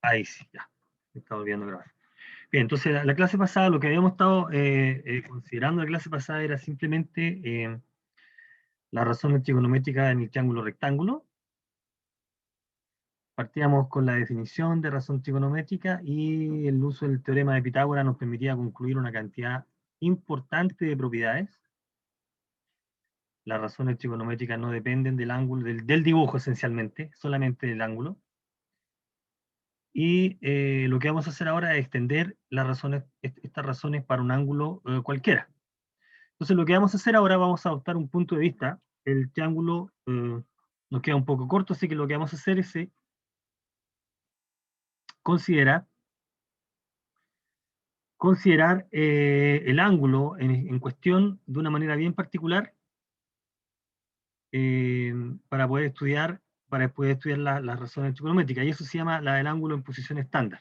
Ahí sí, ya. Me está volviendo a grabar. Bien, entonces la clase pasada, lo que habíamos estado considerando la clase pasada era simplemente la razón trigonométrica en el triángulo rectángulo. Partíamos con la definición de razón trigonométrica y el uso del teorema de Pitágoras nos permitía concluir una cantidad importante de propiedades. Las razones trigonométricas no dependen del ángulo, del dibujo esencialmente, solamente del ángulo. Y lo que vamos a hacer ahora es extender estas razones para un ángulo cualquiera. Entonces lo que vamos a hacer ahora, vamos a adoptar un punto de vista. El triángulo nos queda un poco corto, así que lo que vamos a hacer es considerar el ángulo en cuestión de una manera bien particular eh, para poder estudiar, las razones trigonométricas, y eso se llama la del ángulo en posición estándar.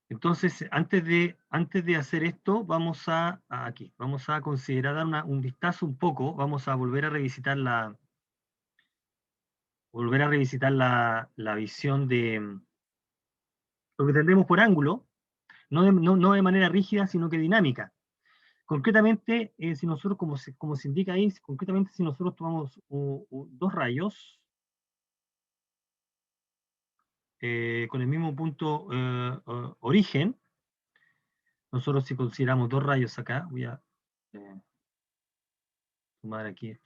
Entonces, antes de hacer esto, vamos a considerar dar un vistazo un poco, vamos a volver a revisitar la visión de lo que tendremos por ángulo, no de manera rígida, sino que dinámica. Concretamente, si nosotros, como se indica ahí, concretamente si nosotros tomamos dos rayos con el mismo punto origen, nosotros si consideramos dos rayos acá, voy a tomar aquí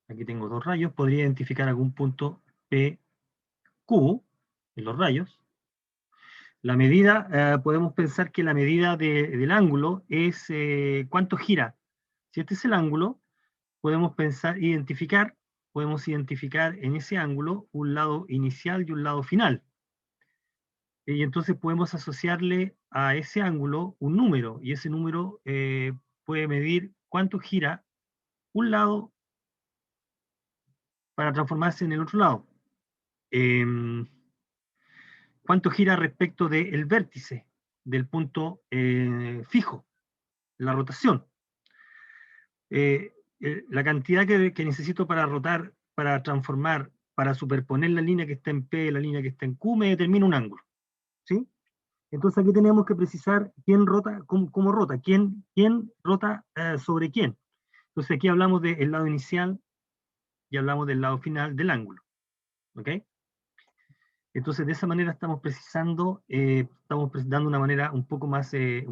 aquí tengo dos rayos, podría identificar algún punto PQ en los rayos. La medida, podemos pensar que la medida del ángulo es cuánto gira. Si este es el ángulo, podemos identificar en ese ángulo un lado inicial y un lado final. Y entonces podemos asociarle a ese ángulo un número, y ese número puede medir cuánto gira un lado para transformarse en el otro lado. Cuánto gira respecto del vértice, del punto fijo, la rotación. La cantidad que necesito para rotar, para transformar, para superponer la línea que está en P y la línea que está en Q, me determina un ángulo. ¿Sí? Entonces aquí tenemos que precisar quién rota, cómo rota, quién rota sobre quién. Entonces aquí hablamos del lado inicial y hablamos del lado final del ángulo. ¿Ok? Entonces, de esa manera estamos precisando, estamos dando una manera un poco más, que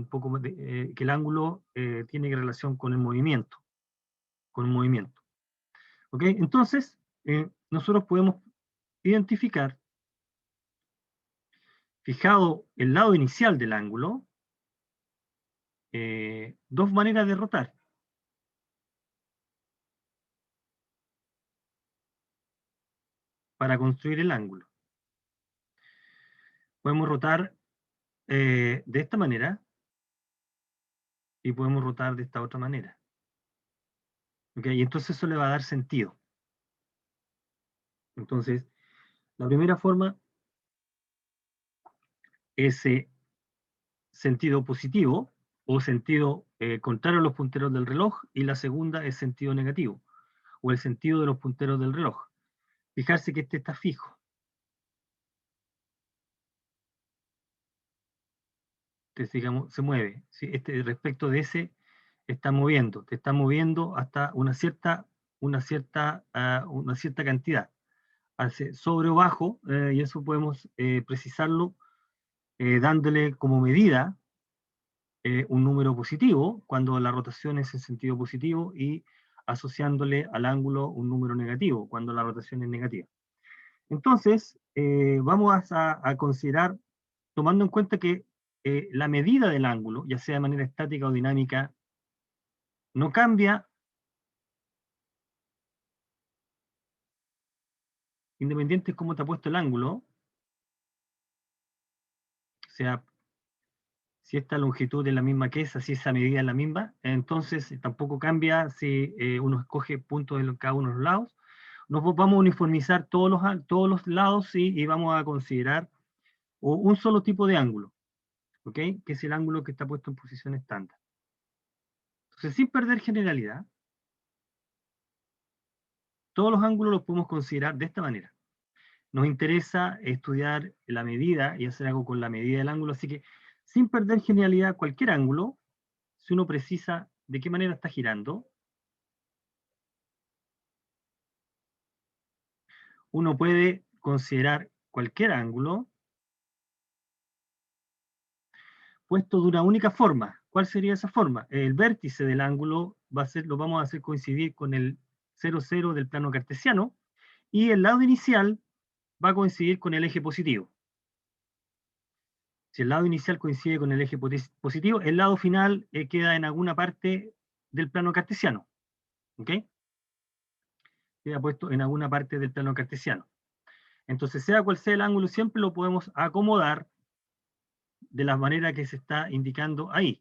el ángulo tiene relación con el movimiento, ¿Ok? Entonces, nosotros podemos identificar, fijado el lado inicial del ángulo, dos maneras de rotar. Para construir el ángulo. Podemos rotar de esta manera y podemos rotar de esta otra manera. ¿Ok? Y entonces eso le va a dar sentido. Entonces, la primera forma es sentido positivo o sentido contrario a los punteros del reloj, y la segunda es sentido negativo o el sentido de los punteros del reloj. Fijarse que este está fijo. Entonces, digamos, se mueve. ¿Sí? Respecto de ese te está moviendo hasta una cierta cantidad. Hace sobre o bajo, y eso podemos precisarlo dándole como medida un número positivo, cuando la rotación es en sentido positivo, y asociándole al ángulo un número negativo, cuando la rotación es negativa. Entonces, vamos a considerar, tomando en cuenta que la medida del ángulo, ya sea de manera estática o dinámica, no cambia independiente de cómo te ha puesto el ángulo, o sea, si esta longitud es la misma que esa, si esa medida es la misma, entonces tampoco cambia si uno escoge puntos en cada uno de los lados. Nos vamos a uniformizar todos los lados y vamos a considerar un solo tipo de ángulo, ¿ok? Que es el ángulo que está puesto en posición estándar. Entonces, sin perder generalidad, todos los ángulos los podemos considerar de esta manera. Nos interesa estudiar la medida y hacer algo con la medida del ángulo, así que sin perder generalidad, cualquier ángulo, si uno precisa de qué manera está girando, uno puede considerar cualquier ángulo puesto de una única forma. ¿Cuál sería esa forma? El vértice del ángulo lo vamos a hacer coincidir con el 0, 0 del plano cartesiano, y el lado inicial va a coincidir con el eje positivo. Si el lado inicial coincide con el eje positivo, el lado final queda en alguna parte del plano cartesiano. ¿Ok? Queda puesto en alguna parte del plano cartesiano. Entonces, sea cual sea el ángulo, siempre lo podemos acomodar de la manera que se está indicando ahí.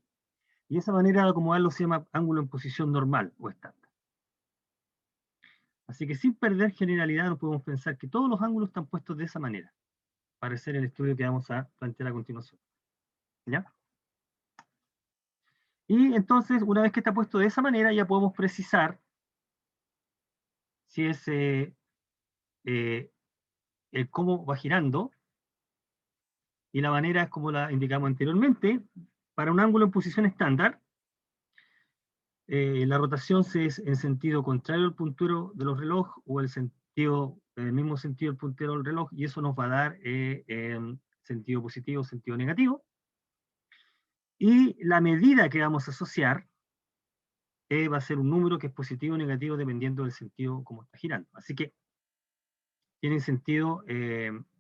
Y esa manera de acomodarlo se llama ángulo en posición normal o estándar. Así que sin perder generalidad, no podemos pensar que todos los ángulos están puestos de esa manera, para hacer el estudio que vamos a plantear a continuación. ¿Ya? Y entonces, una vez que está puesto de esa manera, ya podemos precisar si es el cómo va girando, y la manera es como la indicamos anteriormente. Para un ángulo en posición estándar, la rotación es en sentido contrario al puntero de los relojes, o el mismo sentido del puntero del reloj, y eso nos va a dar sentido positivo, sentido negativo. Y la medida que vamos a asociar va a ser un número que es positivo o negativo dependiendo del sentido como está girando. Así que tiene sentido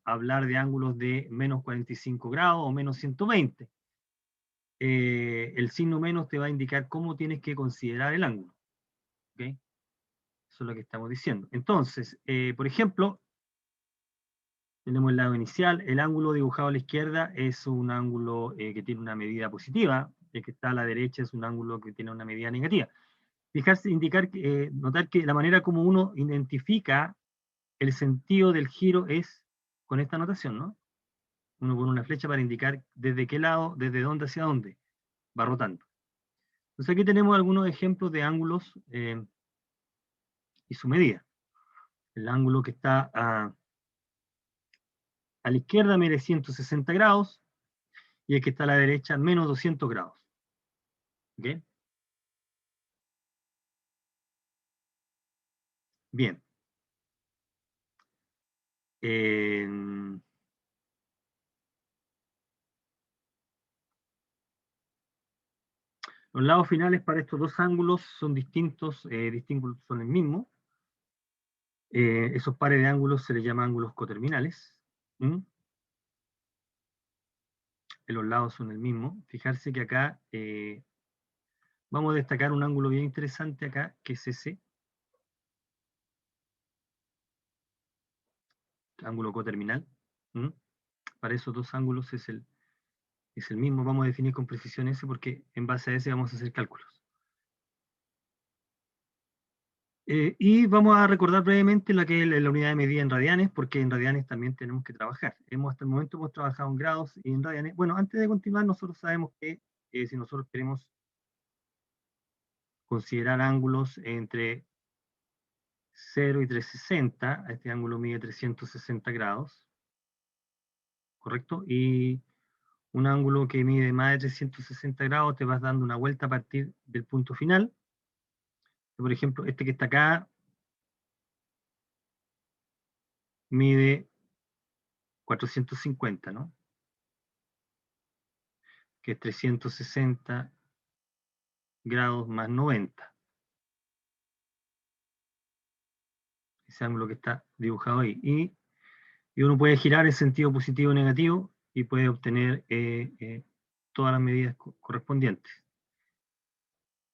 hablar de ángulos de menos 45 grados o menos 120. El signo menos te va a indicar cómo tienes que considerar el ángulo. ¿Okay? Eso es lo que estamos diciendo. Entonces, por ejemplo, tenemos el lado inicial. El ángulo dibujado a la izquierda es un ángulo que tiene una medida positiva. El que está a la derecha es un ángulo que tiene una medida negativa. Fijarse, notar que la manera como uno identifica el sentido del giro es con esta notación, ¿no? Uno pone una flecha para indicar desde qué lado, desde dónde hacia dónde va rotando. Entonces aquí tenemos algunos ejemplos de ángulos y su medida. El ángulo que está a la izquierda mide 160 grados, y el que está a la derecha menos 200 grados. ¿Okay? Bien. Los lados finales para estos dos ángulos son distintos son el mismo. Esos pares de ángulos se les llama ángulos coterminales. En los lados son el mismo. Fijarse que acá vamos a destacar un ángulo bien interesante acá, que es ese. Ángulo coterminal. Para esos dos ángulos es el mismo. Vamos a definir con precisión ese, porque en base a ese vamos a hacer cálculos. Y vamos a recordar brevemente la que es la unidad de medida en radianes, porque en radianes también tenemos que trabajar. Hasta el momento hemos trabajado en grados y en radianes. Bueno, antes de continuar, nosotros sabemos que si nosotros queremos considerar ángulos entre 0 y 360, este ángulo mide 360 grados, ¿correcto? Y un ángulo que mide más de 360 grados te vas dando una vuelta a partir del punto final. Por ejemplo, este que está acá mide 450, ¿no? Que es 360 grados más 90. Ese ángulo que está dibujado ahí. Y uno puede girar en sentido positivo o negativo y puede obtener todas las medidas correspondientes.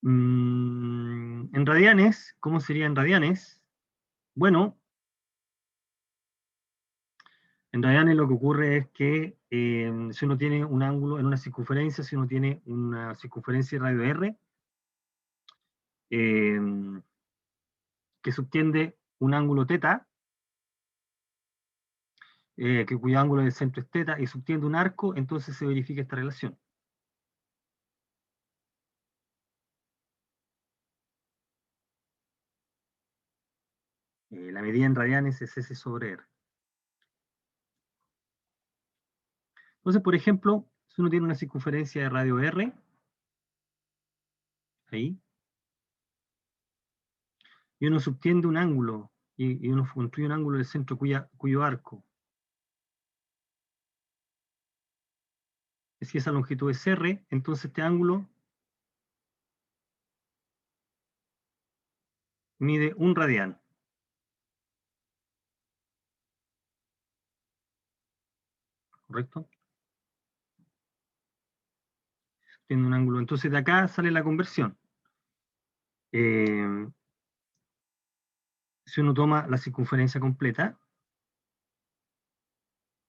En radianes, ¿cómo sería en radianes? Bueno, en radianes lo que ocurre es que si uno tiene un ángulo en una circunferencia, si uno tiene una circunferencia de radio R, que subtiende un ángulo θ, cuyo ángulo del centro es θ, y subtiende un arco, entonces se verifica esta relación. La medida en radianes es S sobre R. Entonces, por ejemplo, si uno tiene una circunferencia de radio R, ahí, y uno subtiende un ángulo, y uno construye un ángulo del centro cuyo arco, si esa longitud es R, entonces este ángulo mide 1 radián. ¿Correcto? Tiene un ángulo. Entonces de acá sale la conversión. Si uno toma la circunferencia completa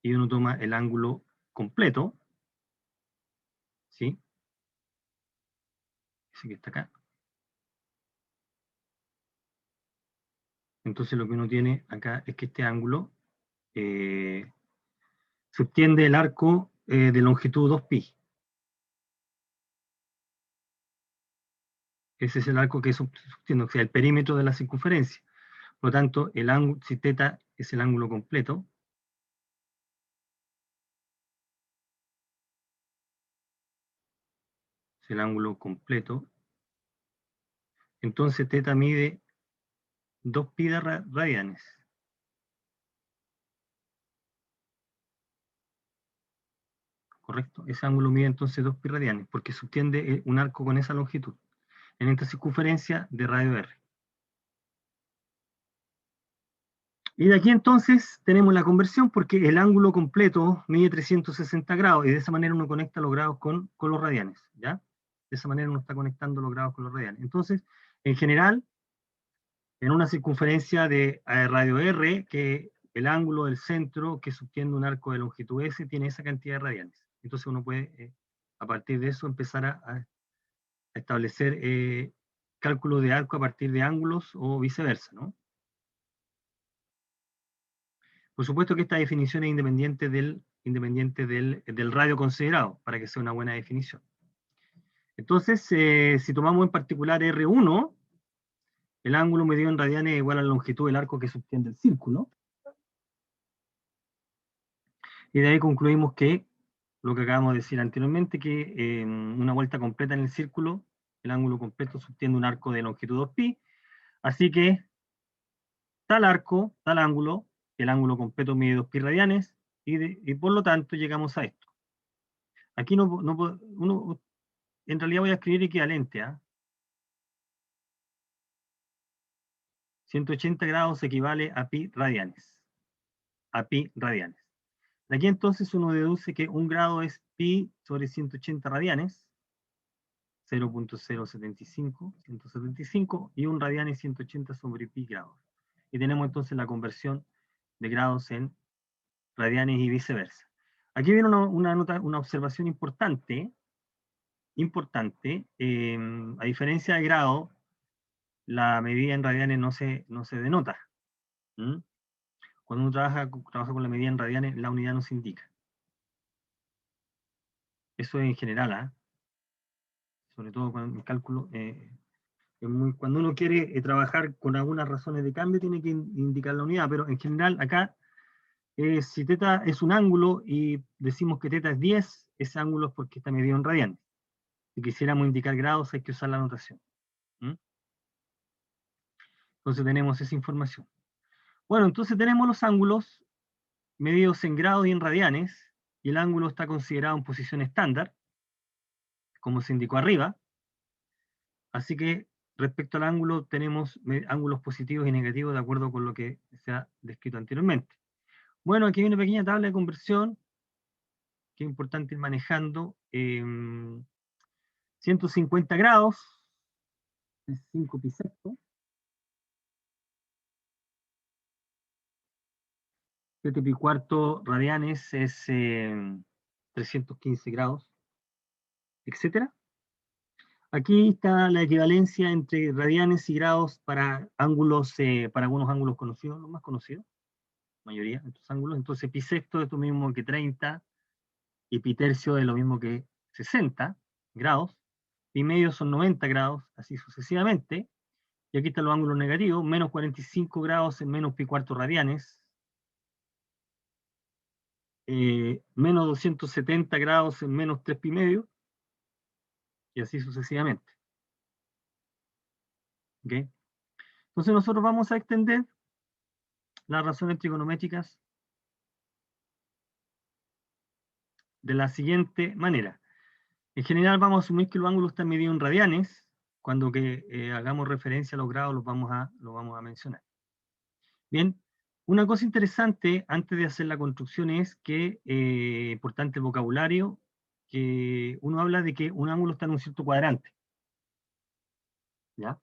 y uno toma el ángulo completo, ¿sí? Ese que está acá. Entonces lo que uno tiene acá es que este ángulo subtiende el arco de longitud 2pi. Ese es el arco que subtiende, o sea, el perímetro de la circunferencia. Por lo tanto, el ángulo, si θ es el ángulo completo, es el ángulo completo, entonces θ mide 2pi de radianes. ¿Correcto? Ese ángulo mide entonces 2pi radianes, porque subtiende un arco con esa longitud, en esta circunferencia de radio R. Y de aquí entonces tenemos la conversión, porque el ángulo completo mide 360 grados, y de esa manera uno conecta los grados con los radianes, ¿ya? De esa manera uno está conectando los grados con los radianes. Entonces, en general, en una circunferencia de radio R, que el ángulo del centro que subtiende un arco de longitud S tiene esa cantidad de radianes. Entonces uno puede, a partir de eso, empezar a establecer cálculo de arco a partir de ángulos o viceversa, ¿no? Por supuesto que esta definición es independiente del radio considerado, para que sea una buena definición. Entonces, si tomamos en particular R1, el ángulo medido en radianes es igual a la longitud del arco que subtiende el círculo. Y de ahí concluimos que, lo que acabamos de decir anteriormente, que en una vuelta completa en el círculo, el ángulo completo subtiende un arco de longitud 2pi, así que tal arco, tal ángulo, el ángulo completo mide 2pi radianes, y por lo tanto llegamos a esto. Aquí uno, en realidad voy a escribir equivalente, ¿eh? 180 grados equivale a pi radianes. A pi radianes. De aquí entonces uno deduce que un grado es pi sobre 180 radianes, 0.075, y un radian es 180 sobre pi grados. Y tenemos entonces la conversión de grados en radianes y viceversa. Aquí viene una observación importante, a diferencia de grado, la medida en radianes no se denota. ¿Mm? Cuando uno trabaja con la medida en radianes, la unidad no se indica. Eso es en general, ¿eh? Sobre todo con el cálculo. Cuando uno quiere trabajar con algunas razones de cambio, tiene que indicar la unidad, pero en general acá, si θ es un ángulo y decimos que θ es 10, ese ángulo es porque está medido en radianes. Si quisiéramos indicar grados, hay que usar la notación. ¿Mm? Entonces tenemos esa información. Bueno, entonces tenemos los ángulos medidos en grados y en radianes, y el ángulo está considerado en posición estándar, como se indicó arriba. Así que respecto al ángulo, tenemos ángulos positivos y negativos de acuerdo con lo que se ha descrito anteriormente. Bueno, aquí hay una pequeña tabla de conversión que es importante ir manejando. 150 grados es 5 pi sexto. 7 pi cuarto radianes es 315 grados, etcétera. Aquí está la equivalencia entre radianes y grados para ángulos, para algunos ángulos conocidos, los más conocidos, la mayoría de estos ángulos. Entonces, pi sexto es lo mismo que 30, y pi tercio es lo mismo que 60 grados, pi medio son 90 grados, así sucesivamente, Y aquí están los ángulos negativos, menos 45 grados en menos pi cuarto radianes, menos 270 grados en menos 3 pi medio, y así sucesivamente. ¿Okay? Entonces nosotros vamos a extender las razones trigonométricas de la siguiente manera. En general vamos a asumir que los ángulos están medidos en radianes, cuando que hagamos referencia a los grados los vamos a mencionar. Bien, una cosa interesante antes de hacer la construcción es que, importante el vocabulario, que uno habla de que un ángulo está en un cierto cuadrante. ¿Ya?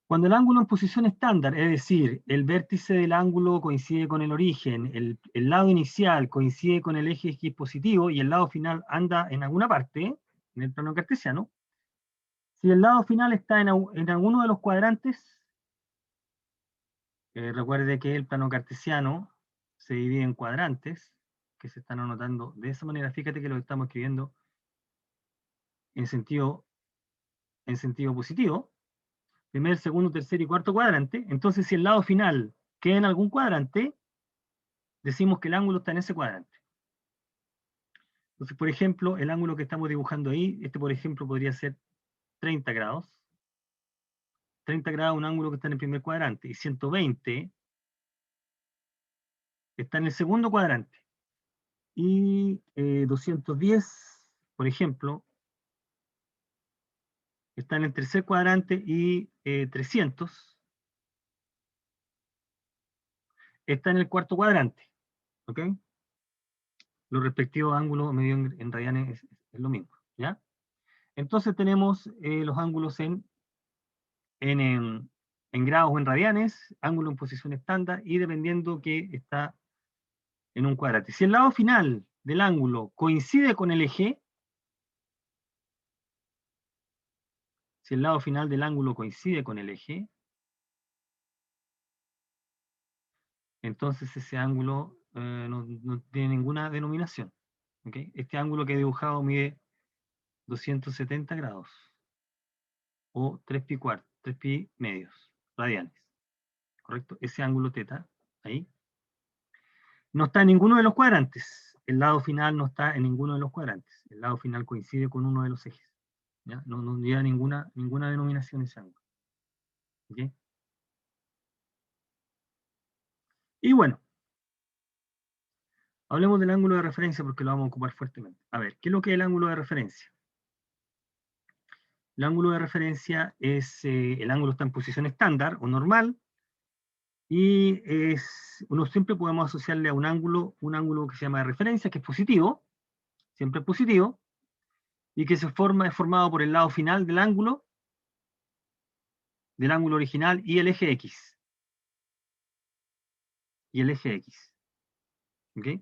Cuando el ángulo en posición estándar, es decir, el vértice del ángulo coincide con el origen, el lado inicial coincide con el eje X positivo y el lado final anda en alguna parte, en el plano cartesiano, si el lado final está en alguno de los cuadrantes, recuerde que el plano cartesiano se divide en cuadrantes, que se están anotando de esa manera. Fíjate que lo estamos escribiendo en sentido positivo. Primer, segundo, tercer y cuarto cuadrante. Entonces, si el lado final queda en algún cuadrante, decimos que el ángulo está en ese cuadrante. Entonces, por ejemplo, el ángulo que estamos dibujando ahí, por ejemplo, podría ser 30 grados. 30 grados es un ángulo que está en el primer cuadrante, y 120 está en el segundo cuadrante. Y 210, por ejemplo, está en el tercer cuadrante, y 300 está en el cuarto cuadrante. ¿Ok? Los respectivos ángulos medidos en radianes es lo mismo. ¿Ya? Entonces tenemos los ángulos en grados o en radianes, ángulo en posición estándar, y dependiendo que está en un cuadrante. Si el lado final del ángulo coincide con el eje, si el lado final del ángulo coincide con el eje, entonces ese ángulo no tiene ninguna denominación. ¿Okay? Este ángulo que he dibujado mide 270 grados, o 3 pi cuartos, 3 pi medios, radianes. ¿Correcto? Ese ángulo teta, ahí, no está en ninguno de los cuadrantes. El lado final no está en ninguno de los cuadrantes. El lado final coincide con uno de los ejes. ¿Ya? No lleva ninguna denominación ese ángulo. ¿Okay? Y bueno, hablemos del ángulo de referencia porque lo vamos a ocupar fuertemente. A ver, ¿qué es lo que es el ángulo de referencia? El ángulo de referencia es, el ángulo está en posición estándar o normal, y uno siempre podemos asociarle a un ángulo que se llama de referencia, que es positivo, siempre es positivo, y que es formado por el lado final del ángulo original y el eje X. ¿Okay?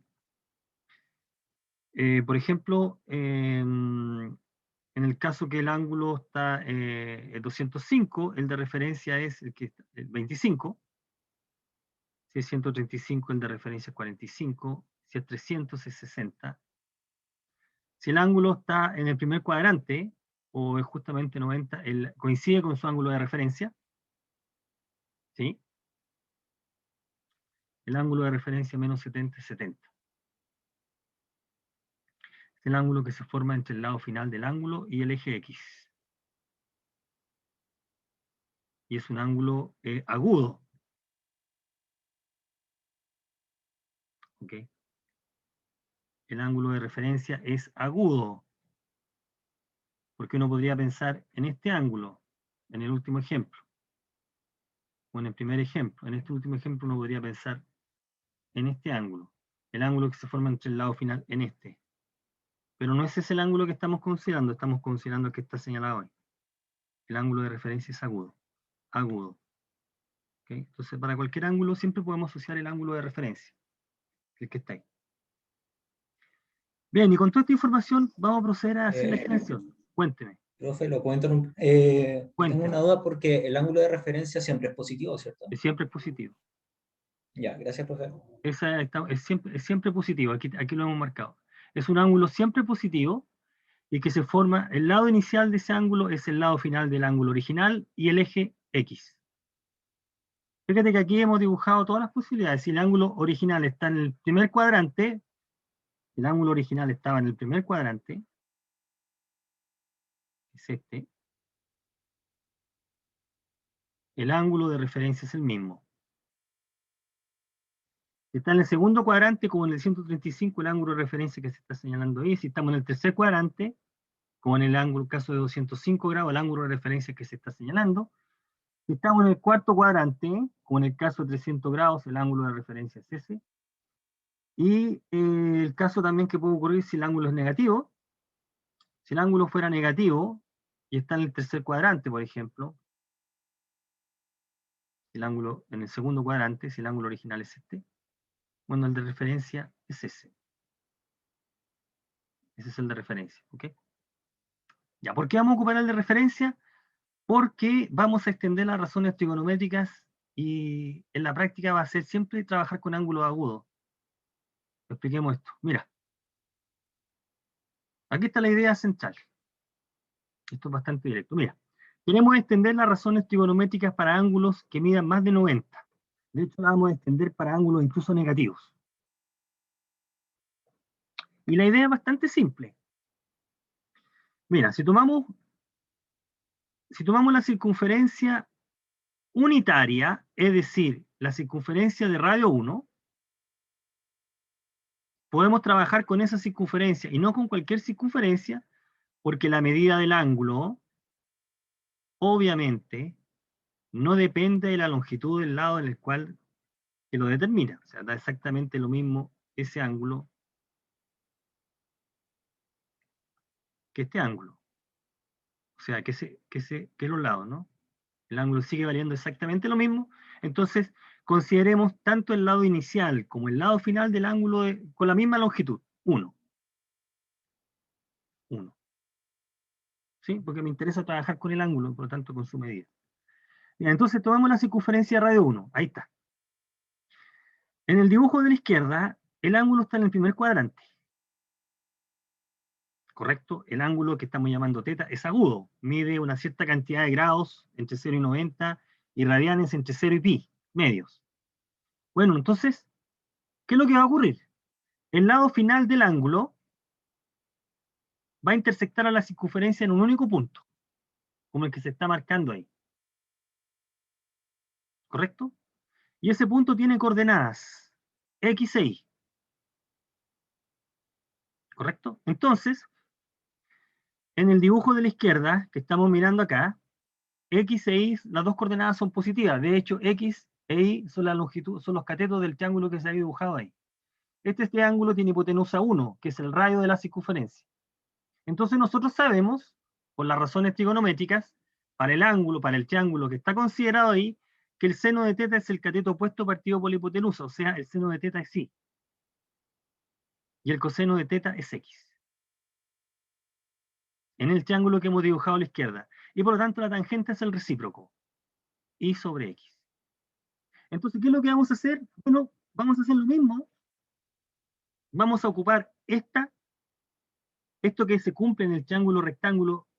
Por ejemplo, en el caso que el ángulo está 205, el de referencia es el 25. Si es 135, el de referencia es 45. Si es 300, es 60. Si el ángulo está en el primer cuadrante, o es justamente 90, coincide con su ángulo de referencia, ¿sí? El ángulo de referencia menos 70 es 70. Es el ángulo que se forma entre el lado final del ángulo y el eje X. Y es un ángulo agudo. ¿Ok? El ángulo de referencia es agudo. Porque uno podría pensar en este ángulo, en el último ejemplo. O en el primer ejemplo. En este último ejemplo uno podría pensar en este ángulo. El ángulo que se forma entre el lado final en este. Pero no ese es el ángulo que estamos considerando el que está señalado ahí. El ángulo de referencia es agudo. Agudo. ¿Okay? Entonces, para cualquier ángulo siempre podemos asociar el ángulo de referencia, el que está ahí. Bien, y con toda esta información vamos a proceder a hacer la extensión. Cuénteme. Profe, lo puedo interrumpir. Tengo Cuénteme. una duda porque el ángulo de referencia siempre es positivo, ¿cierto? Siempre es positivo. Ya, gracias, profe. Es siempre positivo, aquí lo hemos marcado. Es un ángulo siempre positivo, y que se forma, el lado inicial de ese ángulo es el lado final del ángulo original, y el eje X. Fíjate que aquí hemos dibujado todas las posibilidades. Si el ángulo original está en el primer cuadrante, el ángulo original estaba en el primer cuadrante, es este, el ángulo de referencia es el mismo. Si está en el segundo cuadrante, como en el 135, el ángulo de referencia que se está señalando ahí. Si estamos en el tercer cuadrante, como en el ángulo, caso de 205 grados, el ángulo de referencia que se está señalando. Si estamos en el cuarto cuadrante, como en el caso de 300 grados, el ángulo de referencia es ese. Y el caso también que puede ocurrir si el ángulo es negativo. Si el ángulo fuera negativo y está en el tercer cuadrante, por ejemplo, el ángulo en el segundo cuadrante, si el ángulo original es este, bueno, el de referencia es ese. Ese es el de referencia, ¿ok? Ya, ¿por qué vamos a ocupar el de referencia? Porque vamos a extender las razones trigonométricas y en la práctica va a ser siempre trabajar con ángulos agudos. Expliquemos esto. Mira, aquí está la idea central. Esto es bastante directo. Mira, queremos extender las razones trigonométricas para ángulos que midan más de 90. De hecho, la vamos a extender para ángulos incluso negativos. Y la idea es bastante simple. Mira, si tomamos la circunferencia unitaria, es decir, la circunferencia de radio 1, podemos trabajar con esa circunferencia y no con cualquier circunferencia, porque la medida del ángulo, obviamente, no depende de la longitud del lado en el cual que lo determina. O sea, da exactamente lo mismo ese ángulo que este ángulo. O sea, que los lados, ¿no? El ángulo sigue valiendo exactamente lo mismo. Entonces, consideremos tanto el lado inicial como el lado final del ángulo con la misma longitud, 1. 1. ¿Sí? Porque me interesa trabajar con el ángulo, por lo tanto con su medida. Bien, entonces tomamos la circunferencia de radio 1. Ahí está. En el dibujo de la izquierda, el ángulo está en el primer cuadrante. ¿Correcto? El ángulo que estamos llamando teta es agudo. Mide una cierta cantidad de grados entre 0 y 90 y radianes entre 0 y pi, medios. Bueno, entonces, ¿qué es lo que va a ocurrir? El lado final del ángulo va a intersectar a la circunferencia en un único punto, como el que se está marcando ahí. ¿Correcto? Y ese punto tiene coordenadas X e Y. ¿Correcto? Entonces, en el dibujo de la izquierda, que estamos mirando acá, X e Y, las dos coordenadas son positivas. De hecho, X e Y son la longitud, son los catetos del triángulo que se ha dibujado ahí. Este triángulo tiene hipotenusa 1, que es el radio de la circunferencia. Entonces nosotros sabemos, por las razones trigonométricas, para el ángulo, para el triángulo que está considerado ahí, que el seno de teta es el cateto opuesto partido por la hipotenusa, o sea, el seno de teta es Y. Y el coseno de teta es X. En el triángulo que hemos dibujado a la izquierda. Y por lo tanto la tangente es el recíproco. Y sobre X. Entonces, ¿qué es lo que vamos a hacer? Bueno, vamos a hacer lo mismo. Vamos a ocupar esto que se cumple en el triángulo rectángulo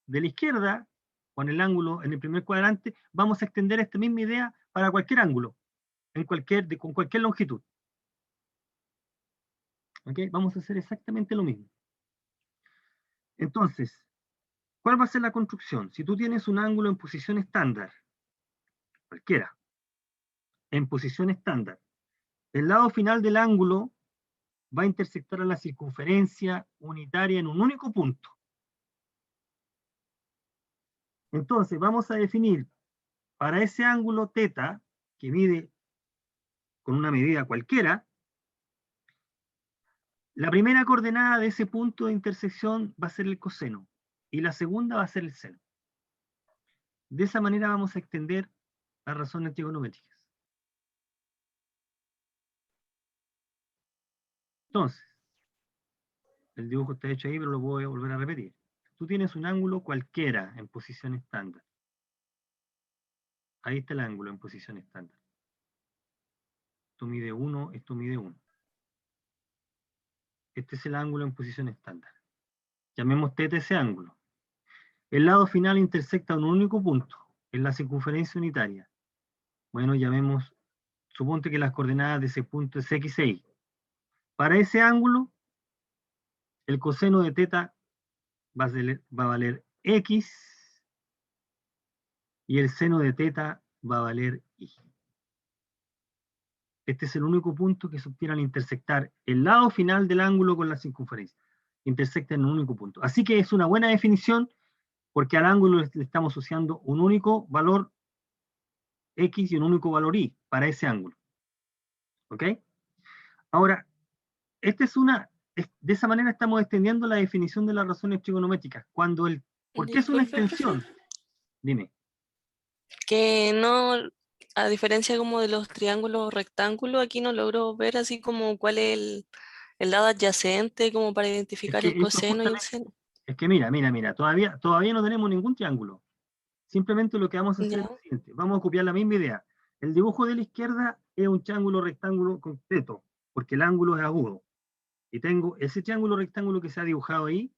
de la izquierda, con el ángulo en el primer cuadrante, vamos a extender esta misma idea para cualquier ángulo, con cualquier longitud. ¿Okay? Vamos a hacer exactamente lo mismo. Entonces, ¿cuál va a ser la construcción? Si tú tienes un ángulo en posición estándar, cualquiera, en posición estándar, el lado final del ángulo va a intersectar a la circunferencia unitaria en un único punto. Entonces, vamos a definir para ese ángulo teta, que mide con una medida cualquiera, la primera coordenada de ese punto de intersección va a ser el coseno y la segunda va a ser el seno. De esa manera vamos a extender las razones trigonométricas. Entonces, el dibujo está hecho ahí, pero lo voy a volver a repetir. Tú tienes un ángulo cualquiera en posición estándar. Ahí está el ángulo en posición estándar. Esto mide 1, esto mide 1. Este es el ángulo en posición estándar. Llamemos θ ese ángulo. El lado final intersecta en un único punto. en la circunferencia unitaria. Bueno, llamemos, suponte que las coordenadas de ese punto es x e y. Para ese ángulo, el coseno de teta va a valer x y el seno de teta va a valer y. Este es el único punto que se obtiene al intersectar el lado final del ángulo con la circunferencia. Intersecta en un único punto. Así que es una buena definición porque al ángulo le estamos asociando un único valor x y un único valor y para ese ángulo. ¿Ok? Ahora, de esa manera estamos extendiendo la definición de las razones trigonométricas. ¿Por qué es una Disculpe, extensión? profe, Dime. que no, a diferencia como de los triángulos o rectángulos, aquí no logro ver así como cuál es el lado adyacente como para Es identificar que el eso coseno y el justamente, seno. es que mira, todavía no tenemos ningún triángulo. Simplemente lo que vamos a hacer es Ya, lo siguiente. Vamos a copiar la misma idea. El dibujo de la izquierda es un triángulo rectángulo completo, porque el ángulo es agudo. Y tengo ese triángulo rectángulo que se ha dibujado ahí.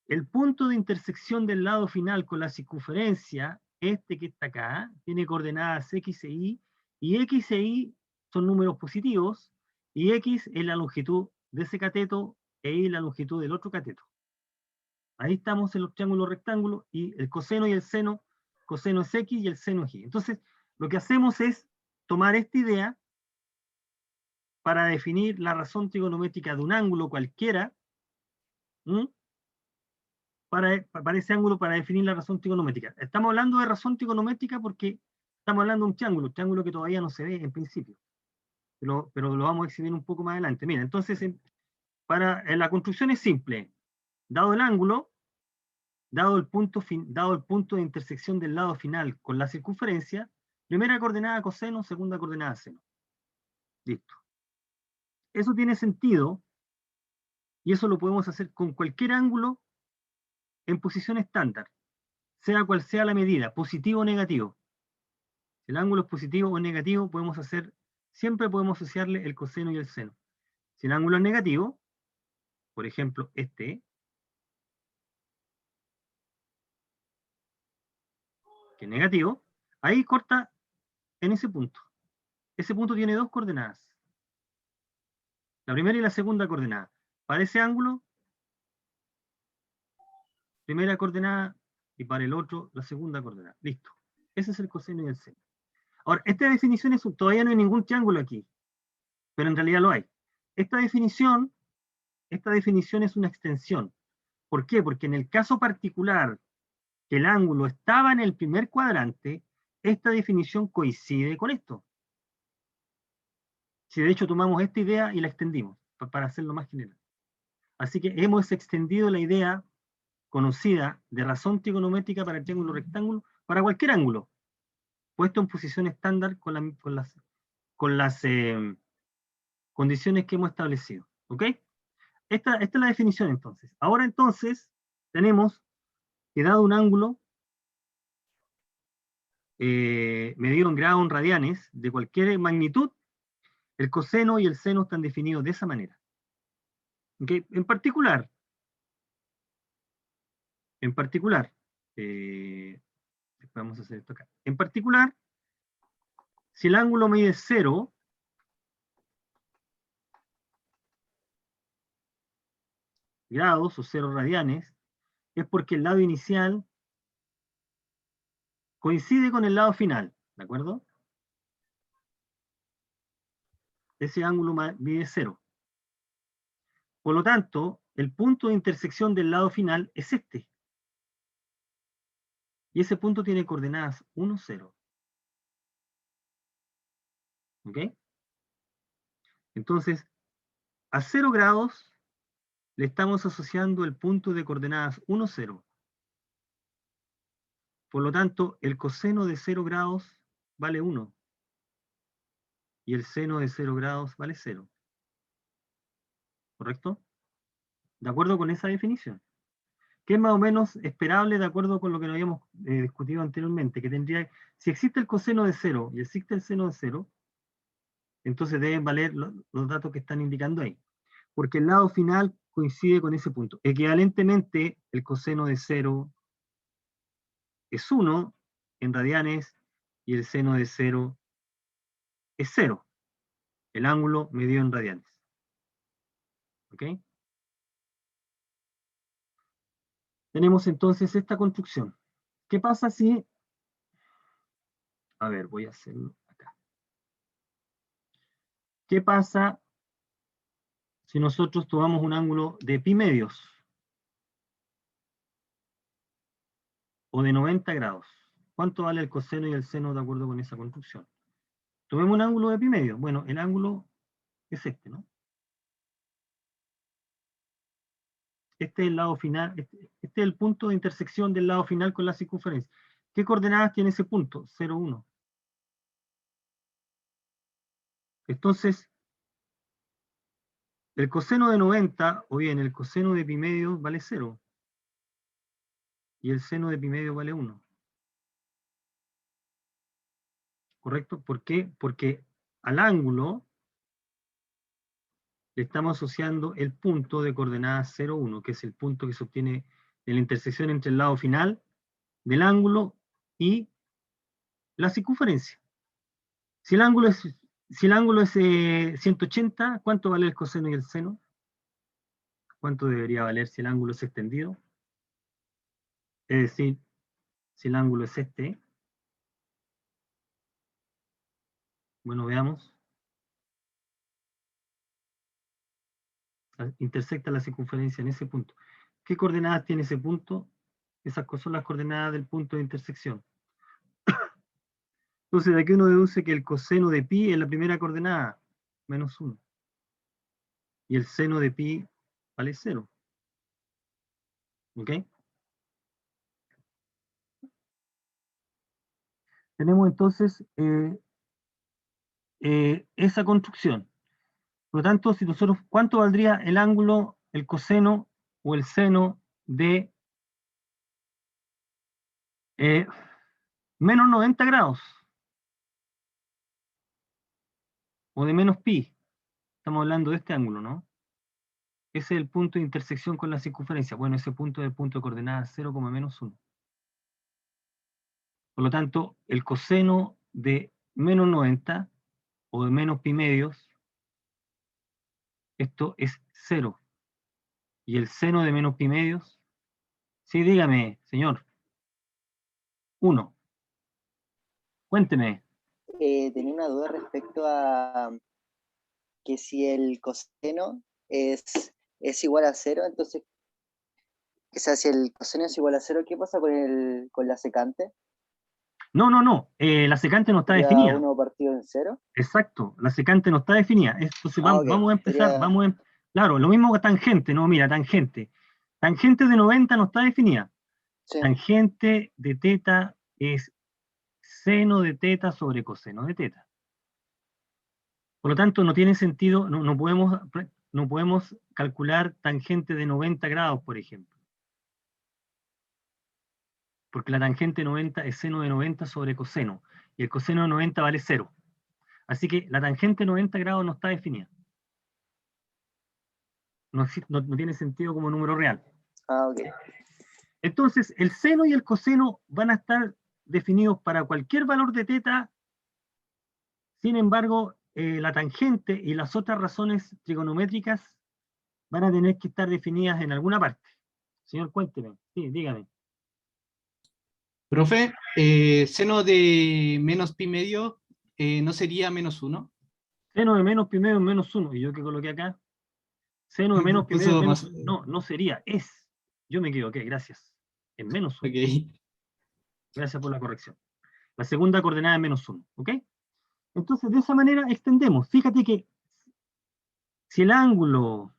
El punto de intersección del lado final con la circunferencia, este que está acá, tiene coordenadas x e y x e y son números positivos, y x es la longitud de ese cateto, e y la longitud del otro cateto. Ahí estamos en los triángulos rectángulos, y el coseno y el seno, coseno es x y el seno es y. Entonces, lo que hacemos es tomar esta idea para definir la razón trigonométrica de un ángulo cualquiera, ¿m? Para ese ángulo, para definir la razón trigonométrica. Estamos hablando de razón trigonométrica porque estamos hablando de un triángulo que todavía no se ve en principio, pero lo vamos a exhibir un poco más adelante. Mira, entonces, la construcción es simple. Dado el ángulo, dado el punto de intersección del lado final con la circunferencia, primera coordenada coseno, segunda coordenada seno. Listo. Eso tiene sentido, y eso lo podemos hacer con cualquier ángulo en posición estándar, sea cual sea la medida, positivo o negativo. Si el ángulo es positivo o negativo, siempre podemos asociarle el coseno y el seno. Si el ángulo es negativo, por ejemplo, que es negativo, ahí corta en ese punto. Ese punto tiene dos coordenadas. La primera y la segunda coordenada. Para ese ángulo, primera coordenada, y para el otro, la segunda coordenada. Listo. Ese es el coseno y el seno. Ahora, esta definición todavía no hay ningún triángulo aquí, pero en realidad lo hay. Esta definición es una extensión. ¿Por qué? Porque en el caso particular que el ángulo estaba en el primer cuadrante, esta definición coincide con esto. Si de hecho tomamos esta idea y la extendimos, para hacerlo más general. Así que hemos extendido la idea conocida de razón trigonométrica para el triángulo rectángulo, para cualquier ángulo, puesto en posición estándar con las condiciones que hemos establecido. ¿Ok? Esta es la definición entonces. Ahora entonces tenemos que dado un ángulo medido en grados en radianes de cualquier magnitud, el coseno y el seno están definidos de esa manera. ¿Okay? En particular, vamos a hacer esto acá. En particular, si el ángulo mide 0, grados o 0 radianes, es porque el lado inicial coincide con el lado final, ¿de acuerdo? Ese ángulo mide 0. Por lo tanto, el punto de intersección del lado final es este. Y ese punto tiene coordenadas 1, 0. ¿Ok? Entonces, a 0 grados le estamos asociando el punto de coordenadas 1, 0. Por lo tanto, el coseno de 0 grados vale 1. Y el seno de 0 grados vale 0. ¿Correcto? De acuerdo con esa definición. Que es más o menos esperable de acuerdo con lo que nos habíamos discutido anteriormente, que tendría, si existe el coseno de 0 y existe el seno de 0, entonces deben valer los datos que están indicando ahí. Porque el lado final coincide con ese punto. Equivalentemente, el coseno de 0 es 1 en radianes y el seno de 0 es 0. El ángulo medido en radianes. ¿Ok? Tenemos entonces esta construcción. ¿Qué pasa si... A ver, voy a hacerlo acá. ¿Qué pasa si nosotros tomamos un ángulo de pi medios? O de 90 grados. ¿Cuánto vale el coseno y el seno de acuerdo con esa construcción? Tomemos un ángulo de pi medio. Bueno, el ángulo es este, ¿no? Este es el lado final, este es el punto de intersección del lado final con la circunferencia. ¿Qué coordenadas tiene ese punto? 0, 1. Entonces, el coseno de 90, o bien el coseno de pi medio vale 0. Y el seno de pi medio vale 1. ¿Correcto? ¿Por qué? Porque al ángulo le estamos asociando el punto de coordenadas 0, 1, que es el punto que se obtiene en la intersección entre el lado final del ángulo y la circunferencia. Si el ángulo es 180, ¿cuánto vale el coseno y el seno? ¿Cuánto debería valer si el ángulo es extendido? Es decir, si el ángulo es este. Bueno, veamos. Intersecta la circunferencia en ese punto. ¿Qué coordenadas tiene ese punto? Esas son las coordenadas del punto de intersección. Entonces, de aquí uno deduce que el coseno de pi es la primera coordenada, menos 1. Y el seno de pi vale 0. ¿Ok? Tenemos entonces esa construcción. Por lo tanto, si nosotros, ¿cuánto valdría el ángulo, el coseno o el seno de menos 90 grados? O de menos pi. Estamos hablando de este ángulo, ¿no? Ese es el punto de intersección con la circunferencia. Bueno, ese punto es el punto de coordenadas 0, menos 1. Por lo tanto, el coseno de menos 90 o de menos pi medios, esto es 0. Y el seno de menos pi medios, sí, dígame, señor. 1. Cuénteme. Tenía una duda respecto a que si el coseno es igual a 0, entonces, o sea, si el coseno es igual a 0, ¿qué pasa con la secante? No. La secante no está ¿Sería definida. 1 partido en 0? Exacto, la secante no está definida. Entonces Ok. vamos a empezar, Sería... claro, lo mismo que tangente, no, mira, tangente. Tangente de 90 no está definida. Sí. Tangente de teta es seno de teta sobre coseno de teta. Por lo tanto, no tiene sentido, no podemos calcular tangente de 90 grados, por ejemplo. Porque la tangente 90 es seno de 90 sobre coseno, y el coseno de 90 vale 0. Así que la tangente 90 grados no está definida. No tiene sentido como número real. Ok. Entonces, el seno y el coseno van a estar definidos para cualquier valor de teta. Sin embargo, la tangente y las otras razones trigonométricas van a tener que estar definidas en alguna parte. Señor, cuénteme. Sí, dígame. Profe, seno de menos pi medio, ¿no sería menos 1? Seno de menos pi medio es menos 1. ¿Y yo qué coloqué acá? Seno de menos pi medio es menos 1. No, no sería, es. Yo me equivoqué, gracias. Es menos 1. Ok. Gracias por la corrección. La segunda coordenada es menos 1. ¿Ok? Entonces, de esa manera extendemos. Fíjate que si el ángulo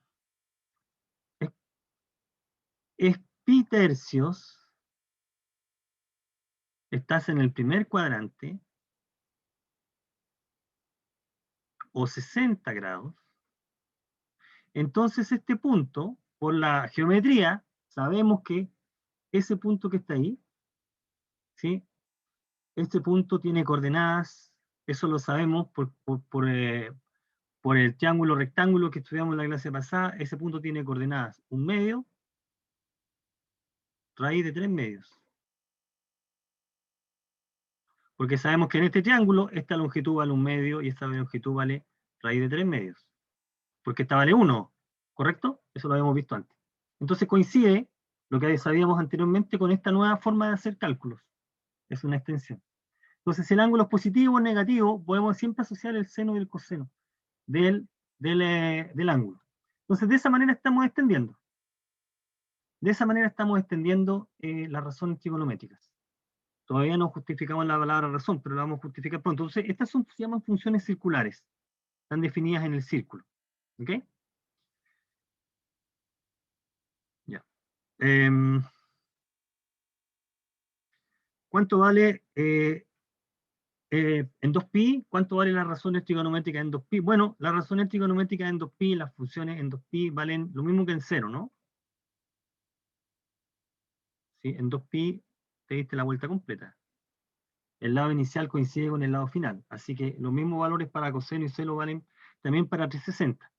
es pi tercios, estás en el primer cuadrante, o 60 grados, entonces este punto, por la geometría, sabemos que ese punto que está ahí, ¿sí? Este punto tiene coordenadas, eso lo sabemos por el triángulo rectángulo que estudiamos en la clase pasada. Ese punto tiene coordenadas 1 medio, raíz de 3 medios. Porque sabemos que en este triángulo esta longitud vale 1/2 y esta longitud vale raíz de 3/2. Porque esta vale 1, ¿correcto? Eso lo habíamos visto antes. Entonces coincide lo que sabíamos anteriormente con esta nueva forma de hacer cálculos. Es una extensión. Entonces, si el ángulo es positivo o negativo, podemos siempre asociar el seno y el coseno del ángulo. Entonces, de esa manera estamos extendiendo. De esa manera estamos extendiendo las razones trigonométricas. Todavía no justificamos la palabra razón, pero la vamos a justificar pronto. Entonces, estas se llaman funciones circulares. Están definidas en el círculo. ¿Ok? Ya. ¿Cuánto vale en 2π? ¿Cuánto vale las razones trigonométricas en 2π? Bueno, las razones trigonométricas en 2π, las funciones en 2π valen lo mismo que en 0, ¿no? ¿Sí? En 2π te diste la vuelta completa. El lado inicial coincide con el lado final. Así que los mismos valores para coseno y seno valen también para 360.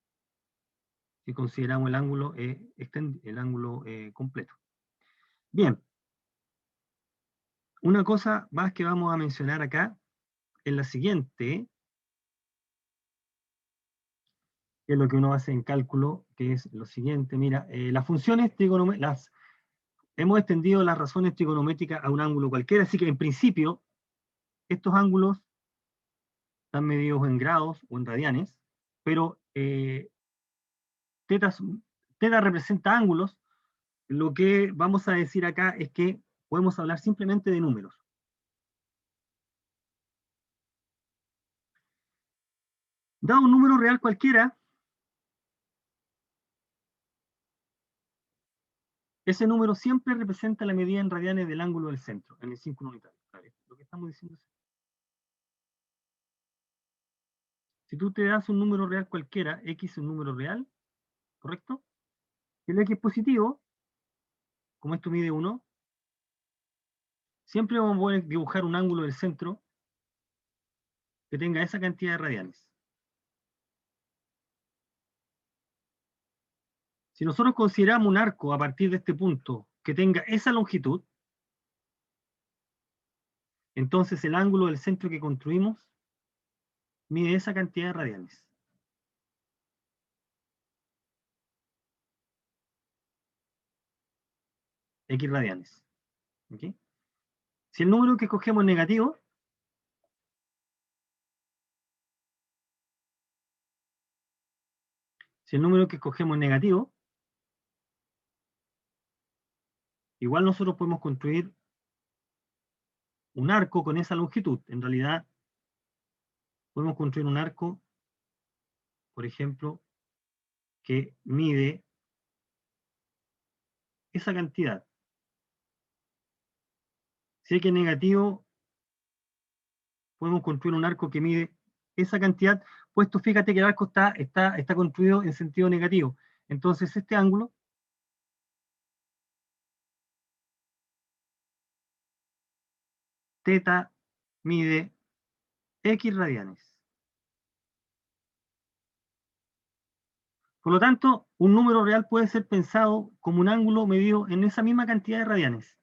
Si consideramos el ángulo, completo. Bien. Una cosa más que vamos a mencionar acá es la siguiente, que es lo que uno hace en cálculo, que es lo siguiente. Mira, las funciones trigonométricas, hemos extendido las razones trigonométricas a un ángulo cualquiera, así que en principio, estos ángulos están medidos en grados o en radianes, pero teta representa ángulos. Lo que vamos a decir acá es que podemos hablar simplemente de números. Dado un número real cualquiera, ese número siempre representa la medida en radianes del ángulo del centro, en el círculo unitario. Lo que estamos diciendo es, si tú te das un número real cualquiera, x es un número real, ¿correcto? Si el x es positivo, como esto mide 1, siempre vamos a poder dibujar un ángulo del centro que tenga esa cantidad de radianes. Si nosotros consideramos un arco a partir de este punto que tenga esa longitud, entonces el ángulo del centro que construimos mide esa cantidad de radianes. X radianes. ¿Okay? Si el número que escogemos es negativo, igual nosotros podemos construir un arco con esa longitud. En realidad, podemos construir un arco, por ejemplo, que mide esa cantidad. Si X es negativo, podemos construir un arco que mide esa cantidad, puesto fíjate que el arco está construido en sentido negativo. Entonces este ángulo teta mide X radianes. Por lo tanto, un número real puede ser pensado como un ángulo medido en esa misma cantidad de radianes.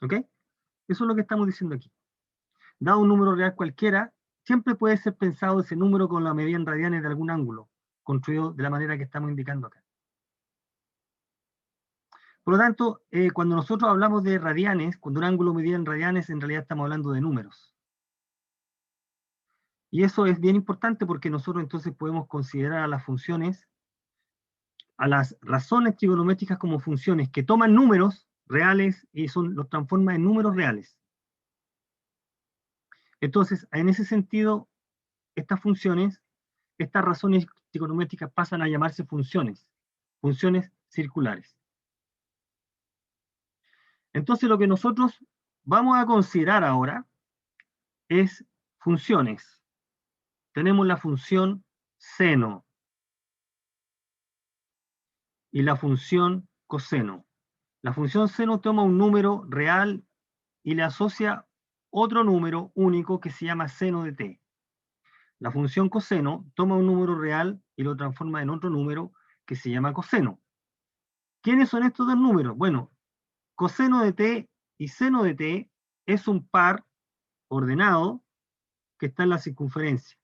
¿Ok? Eso es lo que estamos diciendo aquí. Dado un número real cualquiera, siempre puede ser pensado ese número con la medida en radianes de algún ángulo, construido de la manera que estamos indicando acá. Por lo tanto, cuando nosotros hablamos de radianes, cuando un ángulo medido en radianes, en realidad estamos hablando de números. Y eso es bien importante porque nosotros entonces podemos considerar a las funciones, a las razones trigonométricas como funciones que toman números reales y los transforman en números reales. Entonces, en ese sentido, estas funciones, estas razones trigonométricas pasan a llamarse funciones circulares. Entonces, lo que nosotros vamos a considerar ahora es funciones. Tenemos la función seno y la función coseno. La función seno toma un número real y le asocia otro número único que se llama seno de t. La función coseno toma un número real y lo transforma en otro número que se llama coseno. ¿Quiénes son estos dos números? Bueno, coseno de t y seno de t es un par ordenado que está en la circunferencia.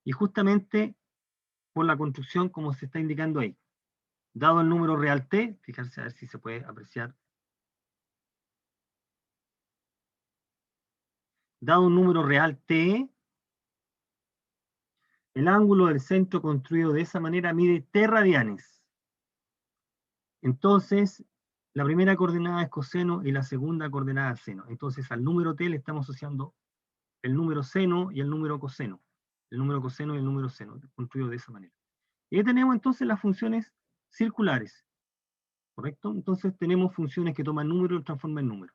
Y justamente por la construcción como se está indicando ahí. Dado el número real t, fijarse a ver si se puede apreciar. Dado un número real t, el ángulo del centro construido de esa manera mide t radianes. Entonces, la primera coordenada es coseno y la segunda coordenada es seno. Entonces, al número t le estamos asociando el número seno y el número coseno. El número coseno y el número seno, construido de esa manera. Y ahí tenemos entonces las funciones circulares. ¿Correcto? Entonces tenemos funciones que toman número y transforman en número.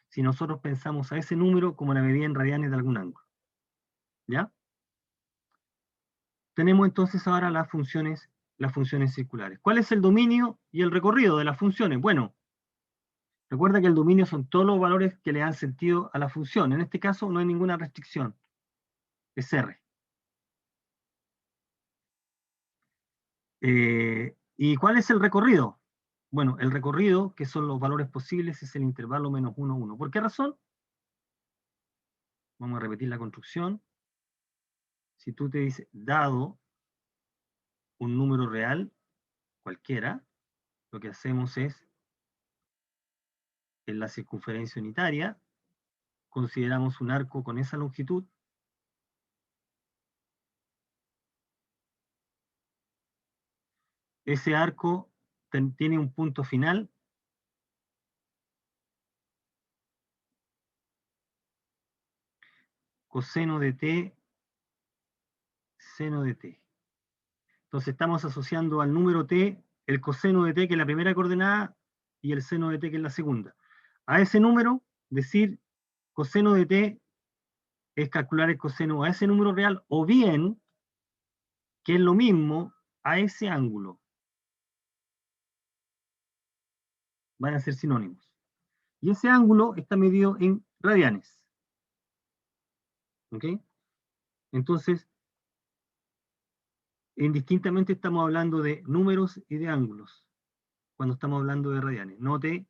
Si nosotros pensamos a ese número como la medida en radianes de algún ángulo. ¿Ya? Tenemos entonces ahora las funciones circulares. ¿Cuál es el dominio y el recorrido de las funciones? Bueno, recuerda que el dominio son todos los valores que le dan sentido a la función. En este caso no hay ninguna restricción. Es R. ¿Y cuál es el recorrido? Bueno, el recorrido, que son los valores posibles, es el intervalo menos 1, 1. ¿Por qué razón? Vamos a repetir la construcción. Si tú te dices, dado un número real, cualquiera, lo que hacemos es, en la circunferencia unitaria, consideramos un arco con esa longitud, ese arco tiene un punto final, coseno de t, seno de t. Entonces estamos asociando al número t el coseno de t, que es la primera coordenada, y el seno de t, que es la segunda. A ese número, decir coseno de t es calcular el coseno a ese número real, o bien, que es lo mismo, a ese ángulo. Van a ser sinónimos. Y ese ángulo está medido en radianes. ¿Ok? Entonces, indistintamente estamos hablando de números y de ángulos, cuando estamos hablando de radianes. Note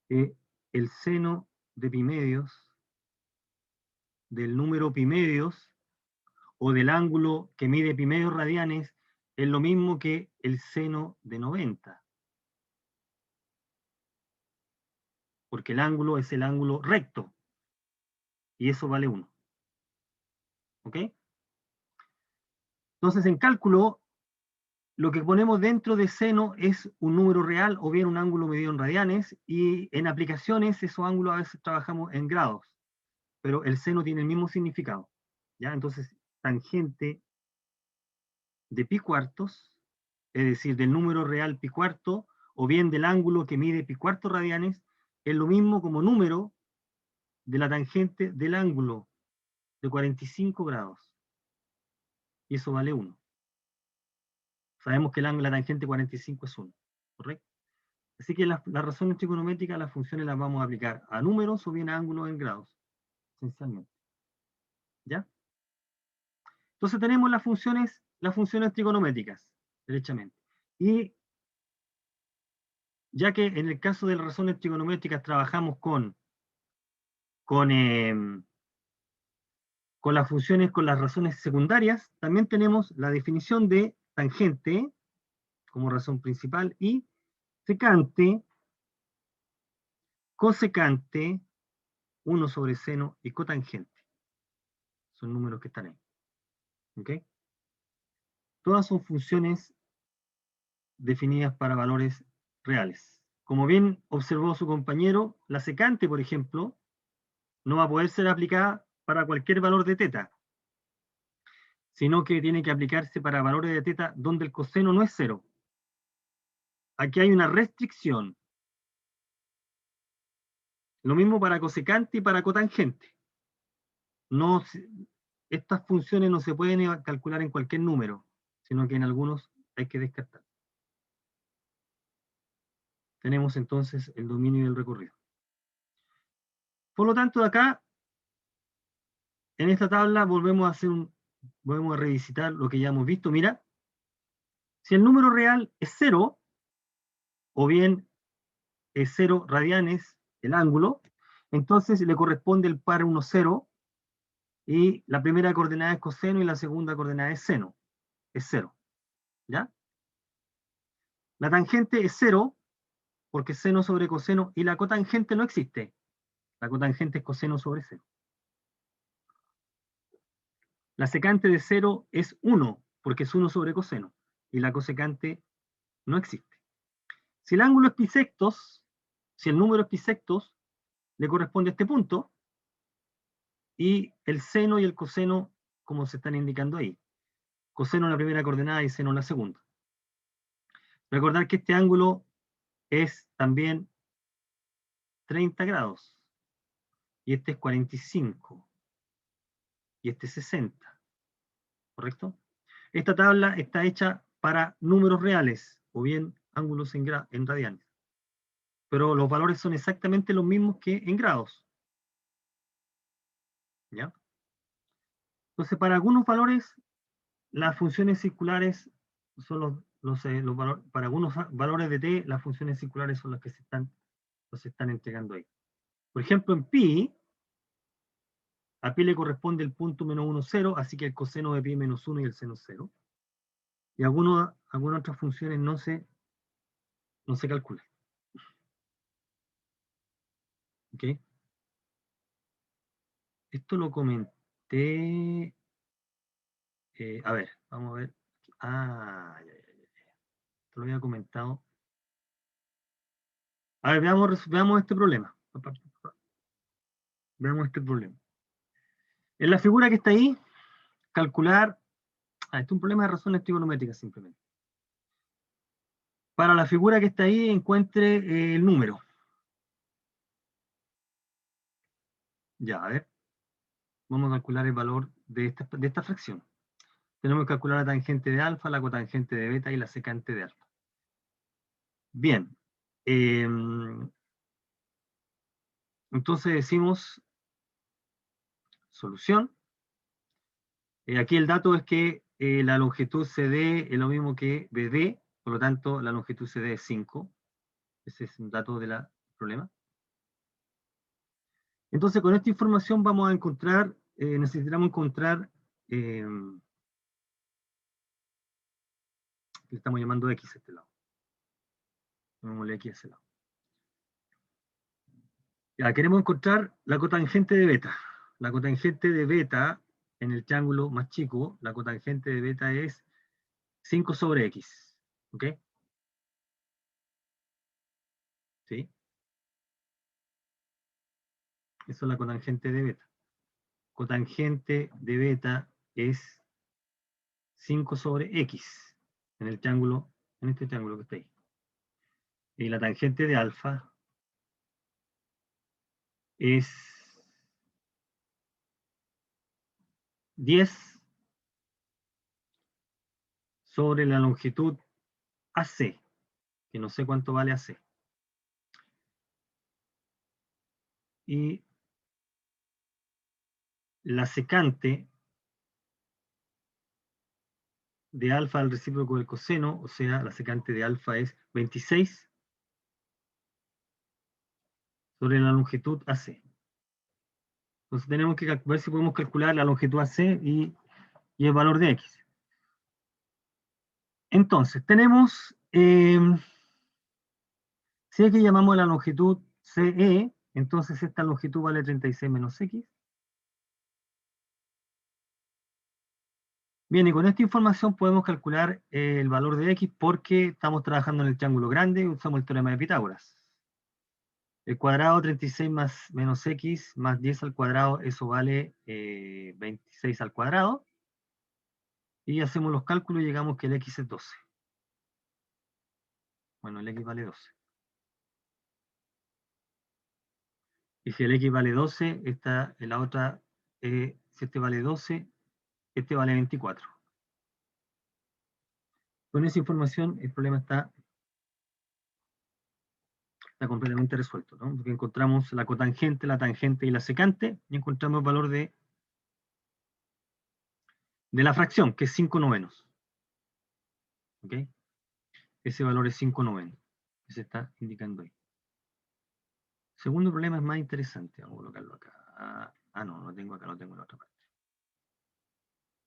que el seno de pi medios, del número pi medios, o del ángulo que mide pi medios radianes, es lo mismo que el seno de 90. Porque el ángulo es el ángulo recto, y eso vale 1. ¿Ok? Entonces, en cálculo, lo que ponemos dentro de seno es un número real o bien un ángulo medido en radianes, y en aplicaciones esos ángulos a veces trabajamos en grados, pero el seno tiene el mismo significado. ¿Ya? Entonces, tangente de pi cuartos, es decir, del número real pi cuarto, o bien del ángulo que mide pi cuarto radianes, es lo mismo como número de la tangente del ángulo de 45 grados. Y eso vale 1. Sabemos que la tangente 45 es 1, ¿correcto? Así que las razones trigonométricas, las funciones las vamos a aplicar a números o bien a ángulos en grados, esencialmente. ¿Ya? Entonces tenemos las funciones trigonométricas, derechamente. Y ya que en el caso de las razones trigonométricas trabajamos con las funciones, con las razones secundarias, también tenemos la definición de tangente como razón principal y secante, cosecante, 1 sobre seno y cotangente. Son números que están ahí. ¿Ok? Todas son funciones definidas para valores reales. Como bien observó su compañero, la secante, por ejemplo, no va a poder ser aplicada para cualquier valor de teta, sino que tiene que aplicarse para valores de teta donde el coseno no es 0. Aquí hay una restricción. Lo mismo para cosecante y para cotangente. No, estas funciones no se pueden calcular en cualquier número, sino que en algunos hay que descartar. Tenemos entonces el dominio y el recorrido. Por lo tanto, de acá, en esta tabla volvemos a revisitar lo que ya hemos visto. Mira, si el número real es 0, o bien es 0 radianes el ángulo, entonces le corresponde el par 1, 0, y la primera coordenada es coseno y la segunda coordenada es seno, es 0, ¿ya? La tangente es 0, porque seno sobre coseno, y la cotangente no existe. La cotangente es coseno sobre seno. La secante de 0 es 1, porque es 1 sobre coseno, y la cosecante no existe. Si el ángulo es bisectos, si el número es bisectos, le corresponde este punto, y el seno y el coseno, como se están indicando ahí. Coseno en la primera coordenada y seno en la segunda. Recordar que este ángulo es también 30 grados, y este es 45, y este es 60, ¿correcto? Esta tabla está hecha para números reales, o bien ángulos en radianes. Pero los valores son exactamente los mismos que en grados. ¿Ya? Entonces, para algunos valores, las funciones circulares son los valores, para algunos valores de t, las funciones circulares son las que se están entregando ahí. Por ejemplo, en pi, a pi le corresponde el punto menos 1, 0, así que el coseno de pi menos 1 y el seno 0. Y algunas otras funciones no se calculan. ¿Ok? Esto lo comenté. A ver, vamos a ver. Ya. Esto lo había comentado. A ver, veamos este problema. Veamos este problema. En la figura que está ahí, calcular. Este es un problema de razones trigonométricas simplemente. Para la figura que está ahí, encuentre el número. Ya, a ver. Vamos a calcular el valor de esta fracción. Tenemos que calcular la tangente de alfa, la cotangente de beta y la secante de alfa. Bien. Entonces decimos solución. Aquí el dato es que la longitud CD es lo mismo que BD, por lo tanto la longitud CD es 5. Ese es un dato del problema. Entonces con esta información vamos a encontrar, necesitamos encontrar, le estamos llamando X a este lado. Llamémosle X a ese lado. Ya, queremos encontrar la cotangente de beta. La cotangente de beta en el triángulo más chico, la cotangente de beta es 5 sobre X. ¿Ok? ¿Sí? Eso es la cotangente de beta. Cotangente de beta es 5 sobre X en el triángulo, en este triángulo que está ahí. Y la tangente de alfa es 10 sobre la longitud AC, que no sé cuánto vale AC. Y la secante de alfa al recíproco del coseno, o sea, la secante de alfa es 26 sobre la longitud AC. Entonces tenemos que ver si podemos calcular la longitud AC y el valor de X. Entonces, tenemos, si aquí llamamos la longitud CE, entonces esta longitud vale 36 menos X. Bien, y con esta información podemos calcular el valor de X porque estamos trabajando en el triángulo grande y usamos el teorema de Pitágoras. El cuadrado 36 más menos X más 10 al cuadrado, eso vale 26 al cuadrado. Y hacemos los cálculos y llegamos que el X es 12. Bueno, el X vale 12. Y si el X vale 12, la otra, si este vale 12, este vale 24. Con esa información el problema está completamente resuelto, ¿no? Porque encontramos la cotangente, la tangente y la secante, y encontramos el valor de la fracción, que es 5 novenos. ¿Ok? Ese valor es 5 novenos, que se está indicando ahí. Segundo problema es más interesante. Vamos a colocarlo acá. No, lo tengo acá, lo tengo en la otra parte.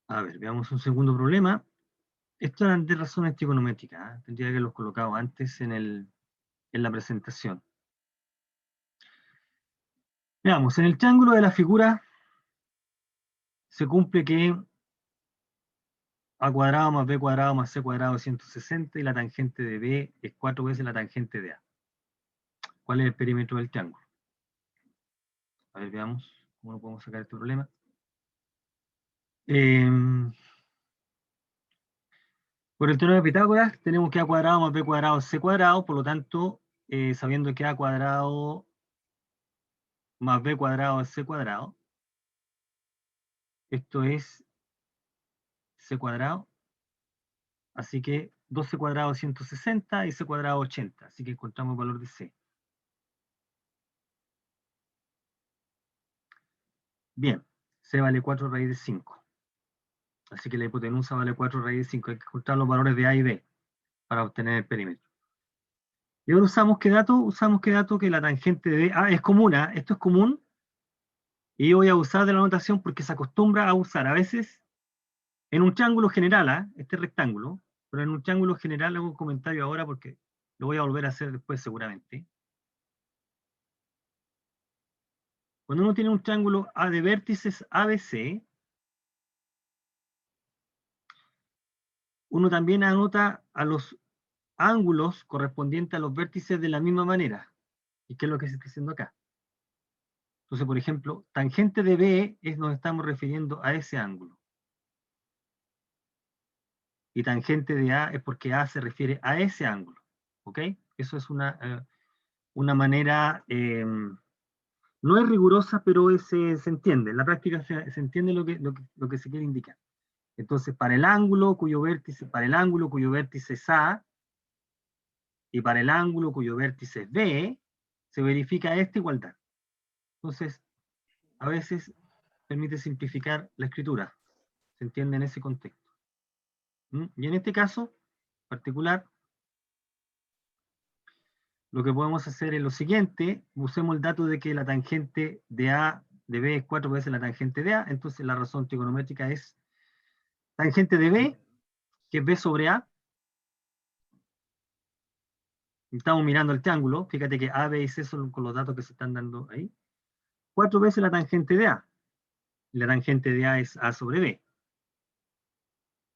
A ver, veamos un segundo problema. Esto eran de razones trigonométricas. Tendría que haberlos colocado antes en la presentación. Veamos, en el triángulo de la figura se cumple que a cuadrado más b cuadrado más c cuadrado es 160 y la tangente de b es 4 veces la tangente de a. ¿Cuál es el perímetro del triángulo? A ver, veamos cómo podemos sacar este problema. Por el teorema de Pitágoras tenemos que a cuadrado más b cuadrado es c cuadrado, por lo tanto, sabiendo que a cuadrado más b cuadrado es c cuadrado, esto es c cuadrado, así que 2c cuadrado es 160 y c cuadrado 80, así que encontramos el valor de c. Bien, c vale 4 raíz de 5. Así que la hipotenusa vale 4 raíz de 5. Hay que encontrar los valores de a y b para obtener el perímetro. Y ahora usamos qué dato? Usamos qué dato que la tangente de b, es común, esto es común, y voy a usar de la notación porque se acostumbra a usar a veces en un triángulo general, este rectángulo, pero en un triángulo general hago un comentario ahora porque lo voy a volver a hacer después seguramente. Cuando uno tiene un triángulo A de vértices ABC, uno también anota a los ángulos correspondientes a los vértices de la misma manera. ¿Y qué es lo que se está haciendo acá? Entonces, por ejemplo, tangente de B es nos estamos refiriendo a ese ángulo. Y tangente de A es porque A se refiere a ese ángulo. ¿Ok? Eso es una manera, no es rigurosa, pero se entiende. En la práctica se entiende lo que se quiere indicar. Entonces, para el ángulo cuyo vértice es A, y para el ángulo cuyo vértice es B, se verifica esta igualdad. Entonces, a veces permite simplificar la escritura. Se entiende en ese contexto. Y en este caso particular, lo que podemos hacer es lo siguiente: usemos el dato de que la tangente de A de B es 4 veces la tangente de A, entonces la razón trigonométrica es tangente de B, que es B sobre A. Estamos mirando el triángulo, fíjate que A, B y C son con los datos que se están dando ahí. 4 veces la tangente de A. Y la tangente de A es A sobre B.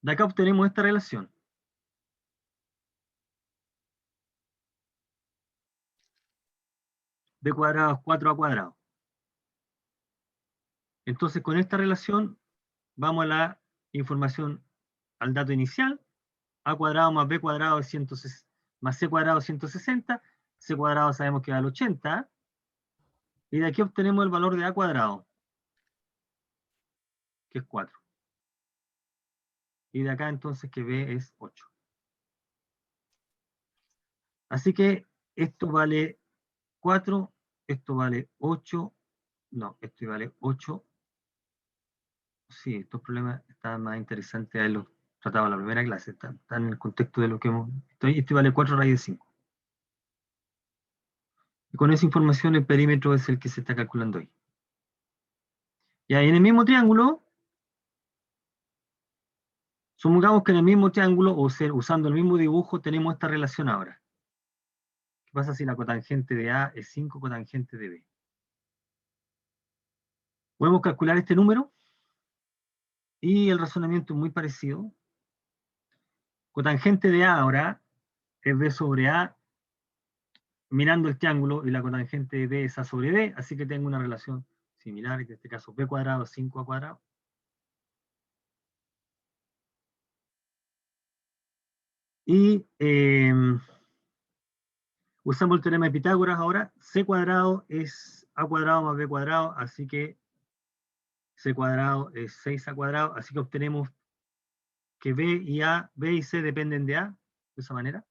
De acá obtenemos esta relación. B cuadrado es 4A cuadrado. Entonces, con esta relación, vamos a la información, al dato inicial. A cuadrado más B cuadrado es 160, más C cuadrado es 160. C cuadrado sabemos que da al 80. Y de aquí obtenemos el valor de A cuadrado, que es 4. Y de acá entonces que B es 8. Así que esto vale 4, esto vale 8, no, esto vale 8. Sí, estos problemas están más interesantes a los tratados en la primera clase, están en el contexto de lo que hemos visto. Este vale 4 raíz de 5. Y con esa información el perímetro es el que se está calculando ahí. Y ahí en el mismo triángulo, supongamos que en el mismo triángulo, o sea, usando el mismo dibujo, tenemos esta relación ahora. ¿Qué pasa si la cotangente de A es 5 cotangente de B? Podemos calcular este número, y el razonamiento es muy parecido. Cotangente de A ahora es B sobre A, mirando el triángulo, y la cotangente de B es A sobre B, así que tengo una relación similar, en este caso B cuadrado es 5A cuadrado. Y usamos el teorema de Pitágoras ahora. C cuadrado es A cuadrado más B cuadrado, así que C cuadrado es 6A cuadrado, así que obtenemos que B y C dependen de A, de esa manera.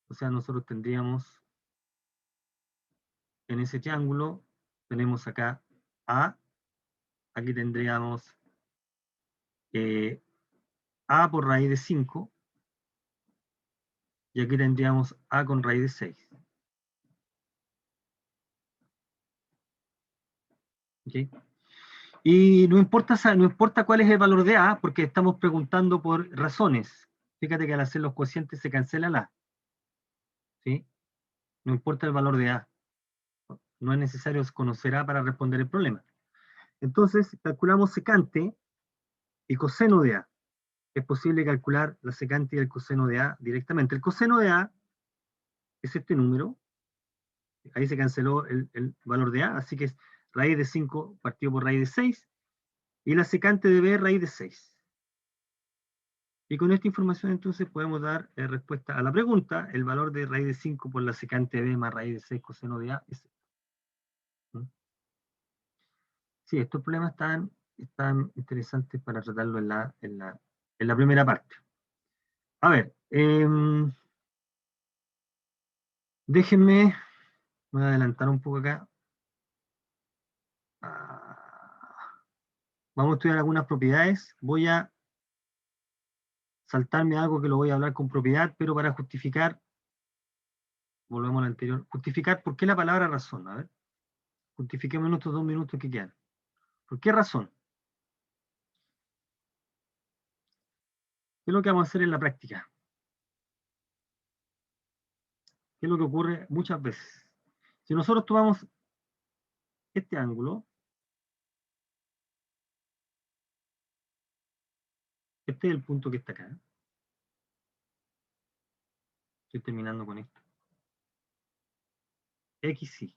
O sea, nosotros tendríamos en ese triángulo, tenemos acá A, aquí tendríamos A por raíz de 5, y aquí tendríamos A con raíz de 6. Y no importa, no importa cuál es el valor de A, porque estamos preguntando por razones. Fíjate que al hacer los cocientes se cancela la A. ¿Sí? No importa el valor de A. No es necesario conocer A para responder el problema. Entonces, calculamos secante y coseno de A. Es posible calcular la secante y el coseno de A directamente. El coseno de A es este número. Ahí se canceló el valor de A, así que es raíz de 5 partido por raíz de 6. Y la secante de B es raíz de 6. Y con esta información entonces podemos dar respuesta a la pregunta. El valor de raíz de 5 por la secante de B más raíz de 6 coseno de A es esto. ¿Mm? Sí, estos problemas están interesantes para tratarlo en la primera parte. A ver, déjenme, me voy a adelantar un poco acá. Vamos a estudiar algunas propiedades. Voy a saltarme algo que lo voy a hablar con propiedad, pero para justificar, volvemos al anterior, justificar por qué la palabra razón. A ver, justifiquemos en estos 2 minutos que quedan. ¿Por qué razón? ¿Qué es lo que vamos a hacer en la práctica? ¿Qué es lo que ocurre muchas veces? Si nosotros tomamos este ángulo, este es el punto que está acá. Estoy terminando con esto. XY.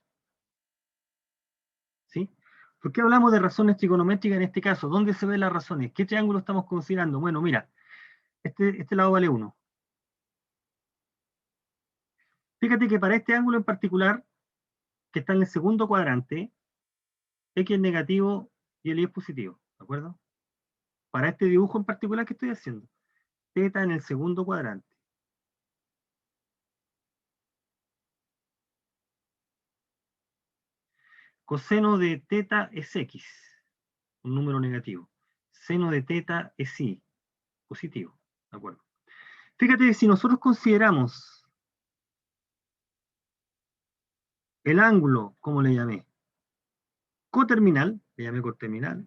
¿Sí? ¿Por qué hablamos de razones trigonométricas en este caso? ¿Dónde se ven las razones? ¿Qué triángulo estamos considerando? Bueno, mira, este lado vale 1. Fíjate que para este ángulo en particular, que está en el segundo cuadrante, X es negativo y el Y es positivo, ¿de acuerdo? Para este dibujo en particular que estoy haciendo, θ en el segundo cuadrante. Coseno de θ es X, un número negativo. Seno de θ es Y, positivo, ¿de acuerdo? Fíjate, si nosotros consideramos el ángulo, como le llamé, coterminal, le llamé coterminal,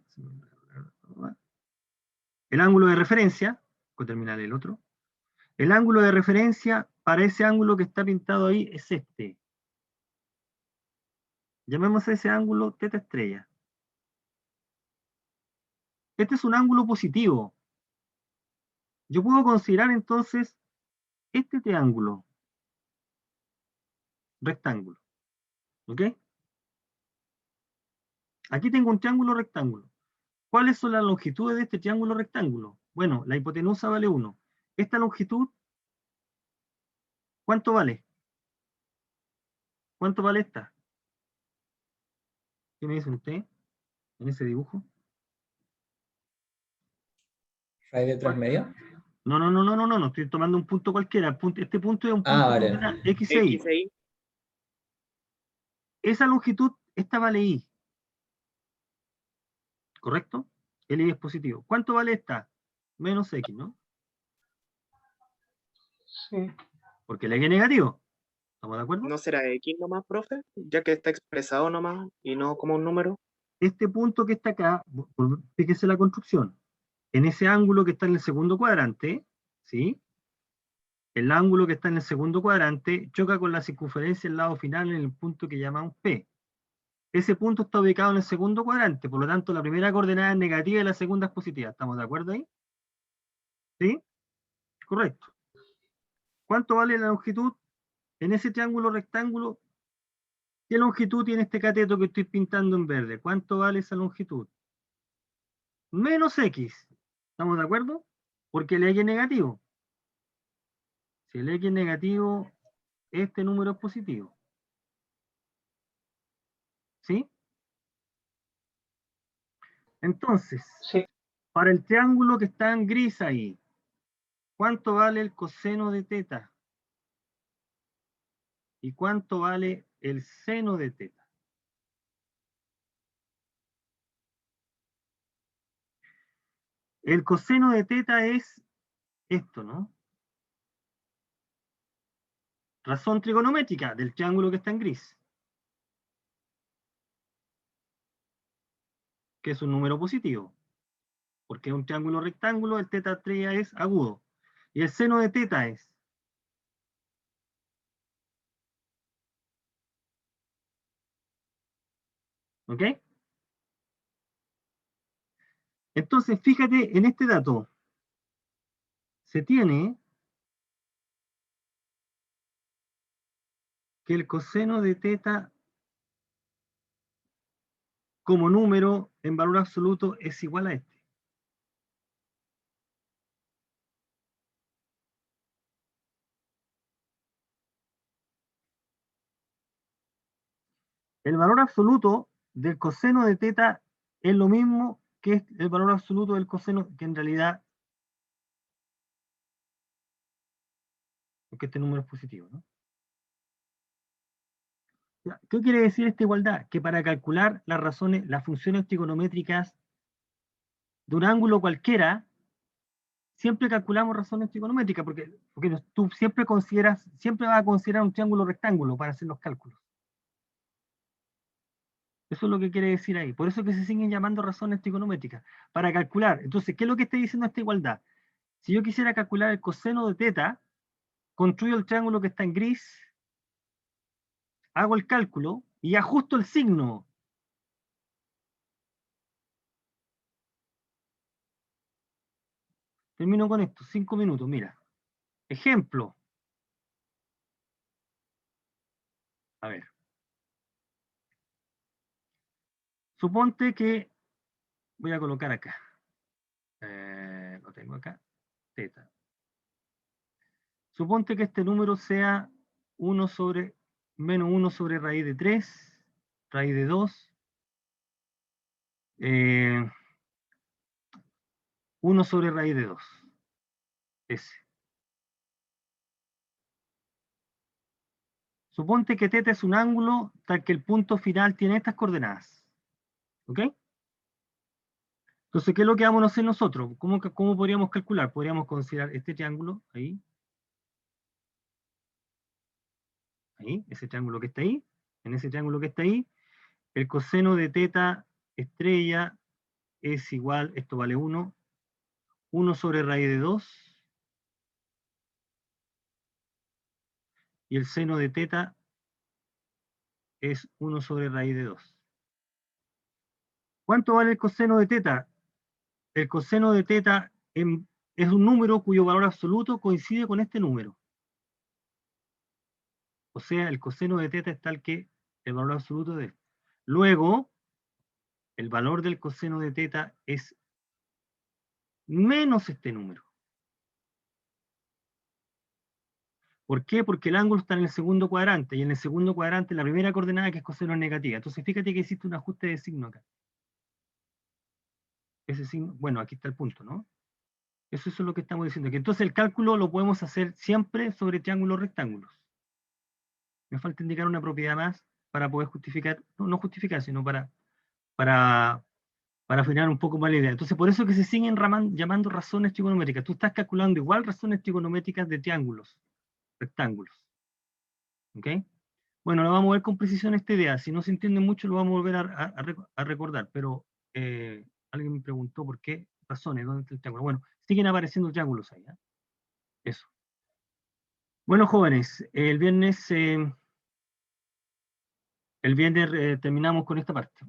el ángulo de referencia, coterminal el otro, el ángulo de referencia para ese ángulo que está pintado ahí es este. Llamemos a ese ángulo θ estrella. Este es un ángulo positivo. Yo puedo considerar entonces este triángulo rectángulo. ¿Ok? Aquí tengo un triángulo rectángulo. ¿Cuáles son las longitudes de este triángulo rectángulo? Bueno, la hipotenusa vale 1. Esta longitud, ¿cuánto vale? ¿Cuánto vale esta? ¿Qué me dice usted en ese dibujo? Raíz de 3 medio. No, estoy tomando un punto cualquiera. Este punto es un punto Vale. que da X e Y. XI. Esa longitud, esta vale Y. ¿Correcto? El Y es positivo. ¿Cuánto vale esta? Menos X, ¿no? Sí. Porque el X es negativo. ¿Estamos de acuerdo? ¿No será X nomás, profe? Ya que está expresado nomás y no como un número. Este punto que está acá, fíjese la construcción. En ese ángulo que está en el segundo cuadrante, ¿sí? El ángulo que está en el segundo cuadrante choca con la circunferencia del lado final en el punto que llamamos P. Ese punto está ubicado en el segundo cuadrante, por lo tanto la primera coordenada es negativa y la segunda es positiva. ¿Estamos de acuerdo ahí? ¿Sí? Correcto. ¿Cuánto vale la longitud en ese triángulo rectángulo? ¿Qué longitud tiene este cateto que estoy pintando en verde? ¿Cuánto vale esa longitud? Menos X. ¿Estamos de acuerdo? Porque el X es negativo. Si el X es negativo, este número es positivo. ¿Sí? Entonces, Sí. para el triángulo que está en gris ahí, ¿cuánto vale el coseno de θ? ¿Y cuánto vale el seno de θ? El coseno de θ es esto, ¿no? Razón trigonométrica del triángulo que está en gris. que es un número positivo. Porque es un triángulo rectángulo, el teta estrella es agudo. Y el seno de teta es. ¿Ok? Entonces, fíjate en este dato. Se tiene que el coseno de teta como número en valor absoluto es igual a este. El valor absoluto del coseno de teta es lo mismo que el valor absoluto del coseno, que en realidad, porque este número es positivo, ¿no? ¿Qué quiere decir esta igualdad? Que para calcular las razones, las funciones trigonométricas de un ángulo cualquiera, siempre calculamos razones trigonométricas, porque tú siempre vas a considerar un triángulo rectángulo para hacer los cálculos. Eso es lo que quiere decir ahí. Por eso es que se siguen llamando razones trigonométricas, para calcular. Entonces, ¿qué es lo que está diciendo esta igualdad? Si yo quisiera calcular el coseno de teta, construyo el triángulo que está en gris, hago el cálculo y ajusto el signo. Termino con esto, 5 minutos, mira. Ejemplo. A ver. Suponte que, voy a colocar acá. Lo tengo acá. Teta. Suponte que este número sea 1 sobre, menos 1 sobre raíz de 3, raíz de 2, 1 sobre raíz de 2. Ese. Suponte que teta es un ángulo tal que el punto final tiene estas coordenadas. ¿Ok? Entonces, ¿qué es lo que vamos a hacer nosotros? ¿Cómo podríamos calcular? Podríamos considerar este triángulo, ahí, ese triángulo que está ahí, en ese triángulo que está ahí, el coseno de teta estrella es igual, esto vale 1, 1 sobre raíz de 2, y el seno de teta es 1 sobre raíz de 2. ¿Cuánto vale el coseno de teta? El coseno de teta es un número cuyo valor absoluto coincide con este número. O sea, el coseno de teta es tal que el valor absoluto de... Luego, el valor del coseno de teta es menos este número. ¿Por qué? Porque el ángulo está en el segundo cuadrante, y en el segundo cuadrante la primera coordenada que es coseno es negativa. Entonces fíjate que existe un ajuste de signo acá. Ese signo, bueno, aquí está el punto, ¿no? Eso es lo que estamos diciendo, que entonces el cálculo lo podemos hacer siempre sobre triángulos rectángulos. Me falta indicar una propiedad más para poder justificar, no justificar, sino para afinar un poco más la idea. Entonces, por eso es que se siguen llamando razones trigonométricas. Tú estás calculando igual razones trigonométricas de triángulos, rectángulos. ¿Ok? Bueno, lo vamos a ver con precisión esta idea. Si no se entiende mucho, lo vamos a volver a recordar. Pero alguien me preguntó por qué razones, ¿dónde está el triángulo? Bueno, siguen apareciendo triángulos ahí. Eso. Bueno, jóvenes, el viernes terminamos con esta parte.